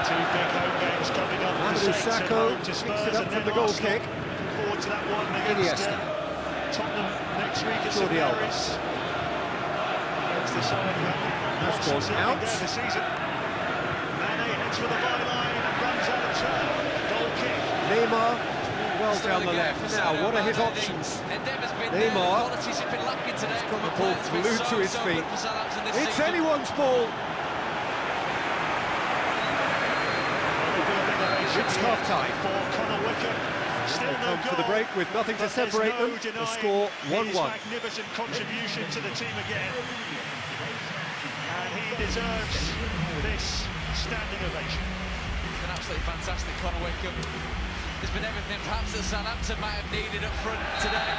Two big home games coming up. Mamadou The Saints at Sakho home to picks Spurs it up and from then the goal Arsenal. kick. Looking forward to that one against Iniesta. Tottenham next week at St Jordi Alba. Mary's. Against the side who That's lost gone something out. there this season. Mane heads for the byline and runs out of turn. Goal kick. Neymar, well Still down the again left. for Now, Sadio what are his Mane. options? Endeavour's been Neymar. there. The quality's just been lacking today. Got from the a ball player that's been glued to his so feet. good for Southampton this It's season. anyone's ball. It's half time. For Conor Wickham. Still They'll no come for the goal, break with nothing to but there's separate no them. The denying score his 1-1. magnificent contribution to the team again. And he deserves this standing ovation. He's been absolutely fantastic, Conor Wickham. There's been everything perhaps that Southampton might have needed up front today.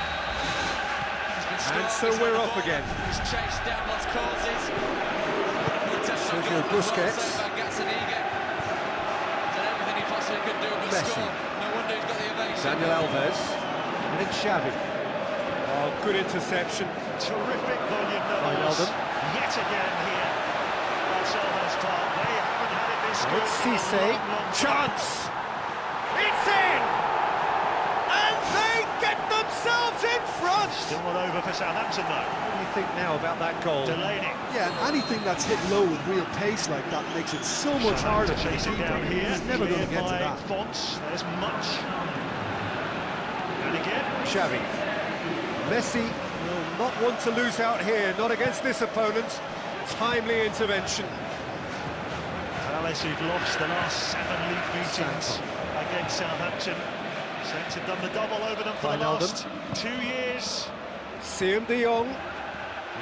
He's been strong, And so he's had we're the off ball, again. He's chased down lost causes. Wonderful attempt on Sergio goal as well, Busquets. saved by Gazzaniga. Did everything he possibly could do but Messi. score. No wonder he's got the ovation. Daniel Alves. And it's Xavi. Oh, good interception. Terrific volume Wijnaldum. numbers. Yet again here at Selhurst Park. They haven't had it this And good it's in a Cisse. long, long time. Chance! It's in! And they get themselves in front! Still not over for Southampton though. What do you think now about that goal? Delaney. Yeah, anything that's hit low with real pace like that makes it so much harder for the Chasing keeper. down here. He's never going to get to By that. Fonts. There's much. And again. Xavi. Messi will not want to lose out here, not against this opponent. Timely intervention. Palace, who've lost the last 7 league meetings against Southampton. Saints have done the double over them for the Wijnaldum. last 2 years. Siem de Jong.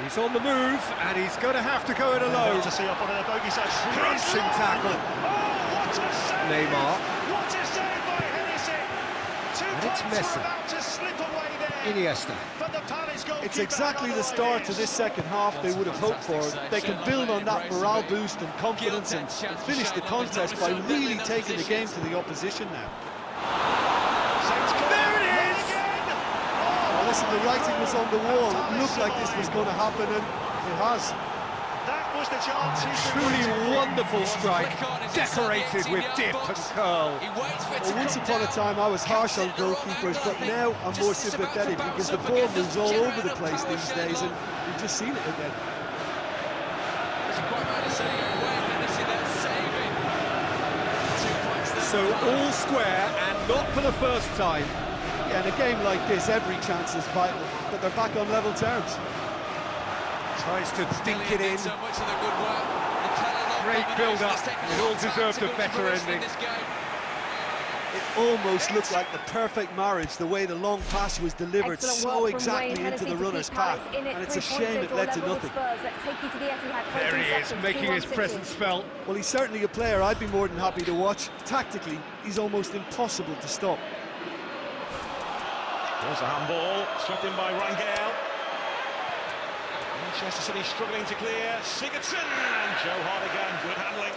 He's on the move, and he's going to have to go it alone. To see off on a bogey side. Crunching tackle. Oh, what a save! Neymar. What a save by Henderson! 2 And it's Messi. Iniesta. It's exactly the start to this second half they would have hoped for. They can build on that morale boost and confidence and finish the contest by really taking the game to the opposition now. There it is! Well, listen, the writing was on the wall. It looked like this was going to happen, and it has. That was the chance. Truly wonderful strike, decorated with dip and curl. Well, once upon a time I was harsh on goalkeepers, but now I'm more sympathetic because the ball moves all over the place these days, and we've just seen it again. So all square, and not for the first time. Yeah, in a game like this, every chance is vital, but they're back on level terms. Tries to dink it in. Great build-up. It all deserved a better ending. It almost looked like the perfect marriage, the way the long pass was delivered so exactly into the runner's path, and it's a shame it led to nothing. There he is, making his presence felt. Well, he's certainly a player I'd be more than happy to watch. Tactically, he's almost impossible to stop. There's a handball, swept in by Rangel. Manchester City struggling to clear. Sigurdsson and Joe Hart again, good handling.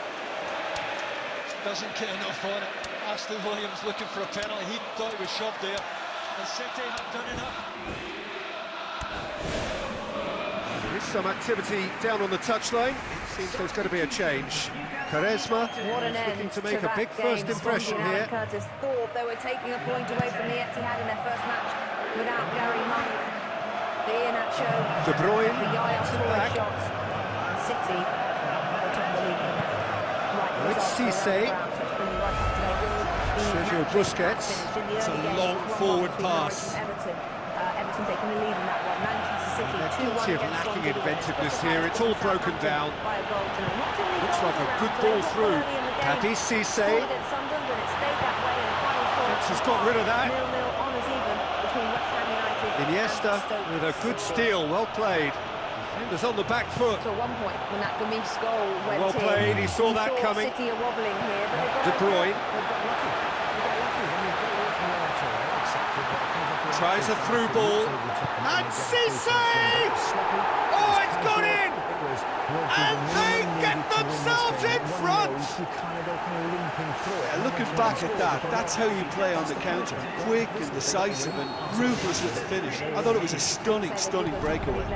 Doesn't get enough on it. Ashley Williams looking for a penalty. He thought he was shoved there. And City have done enough. There is some activity down on the touchline. It seems there's going to be a change. Quaresma looking to make a big first impression here. Curtis thought they were taking a point away from the Etihad in their first match without Gary Monk. The Iheanacho, De Bruyne, the Yaya back. shot. City, they took the lead from that. Right, It's Cisse. Sergio Busquets. It's a long forward pass. Everton taking the lead in that one. Manchester City, They're 2-1 guilty of against lacking London. inventiveness here. It's all broken down. Looks like a good ball through. Papi Cisse. Fence has got rid of that. Iniesta with a good steal, well played. Defenders on the back foot. So at one point, when that Gomes goal went Well played, he saw that coming. City are wobbling here, but De Bruyne. Tries a through ball. And Cisse! Oh, it's gone in! And they get themselves in front! Yeah, looking back at that, that's how you play on the counter. Quick and decisive and ruthless with the finish. I thought it was a stunning, stunning breakaway.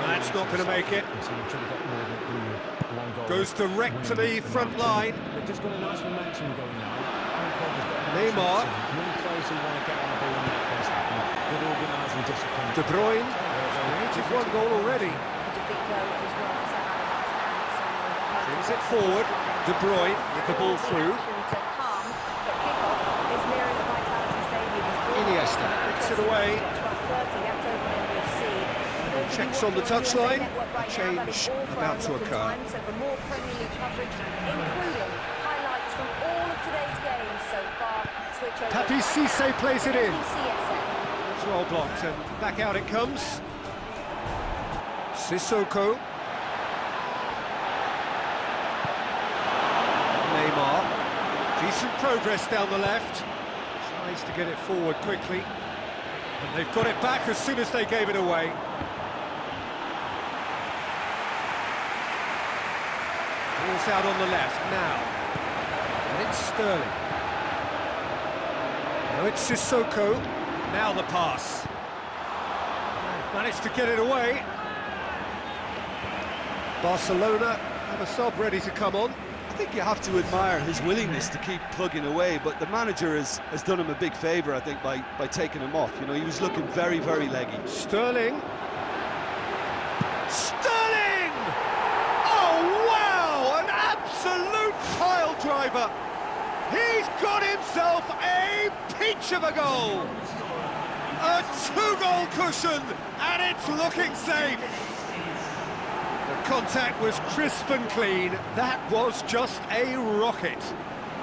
That's not going to make it. Goes direct to the front line. Neymar. De Bruyne. He's one goal already. Brings it forward. De Bruyne with the ball through. Iniesta gets it away. Checks on the touchline. Change about to occur. Papi Cisse plays it in. It's well blocked and back out it comes. Sissoko. Neymar. Decent progress down the left. Tries to get it forward quickly. And they've got it back as soon as they gave it away. Ball's out on the left now. And it's Sterling. Now it's Sissoko. Now the pass. They've managed to get it away. Barcelona have a sub ready to come on. I think you have to admire his willingness to keep plugging away, but the manager has done him a big favour, I think, by taking him off. You know, he was looking very, very leggy. Sterling. Sterling! Oh, wow! An absolute pile driver. He's got himself a peach of a goal. A two-goal cushion, and it's looking safe. The contact was crisp and clean. That was just a rocket.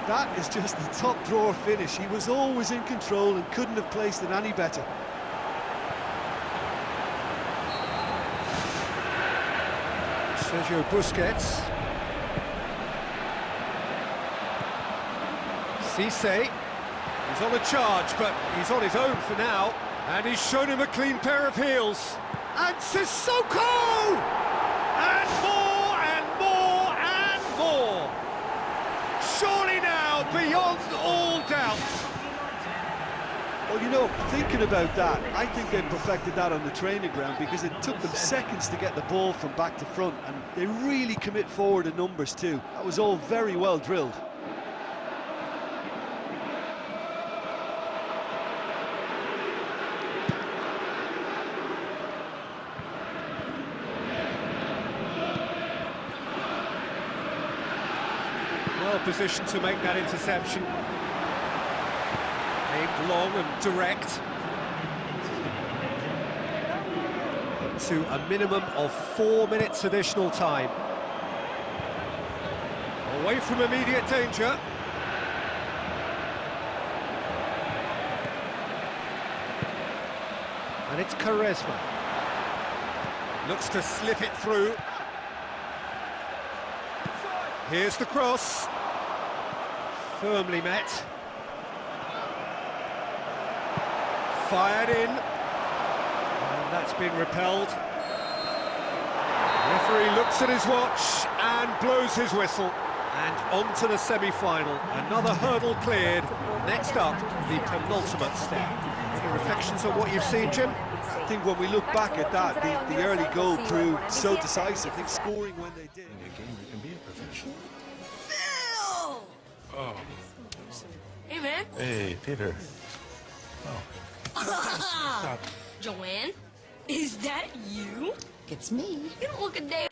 That is just the top drawer finish. He was always in control and couldn't have placed it any better. Sergio Busquets. Cisse. He's on a charge, but he's on his own for now. And he's shown him a clean pair of heels. And Sissoko! And more, and more, and more! Surely now, beyond all doubt. Well, you know, thinking about that, I think they perfected that on the training ground because it took them seconds to get the ball from back to front, and they really commit forward in numbers too. That was all very well drilled. Well positioned to make that interception. Aimed long and direct. Up to a minimum of 4 minutes additional time. Away from immediate danger. And it's Quaresma. Looks to slip it through. Here's the cross. Firmly met. Fired in. And that's been repelled. Referee looks at his watch and blows his whistle. And on to the semi-final. Another hurdle cleared. Next up, the penultimate step. Any reflections on what you've seen, Jim? I think when we look back at that, the early goal proved so decisive. I think scoring when they did. Phil! Oh. Hey, man. Hey, Peter. Oh. Joanne, is that you? It's me. You don't look a day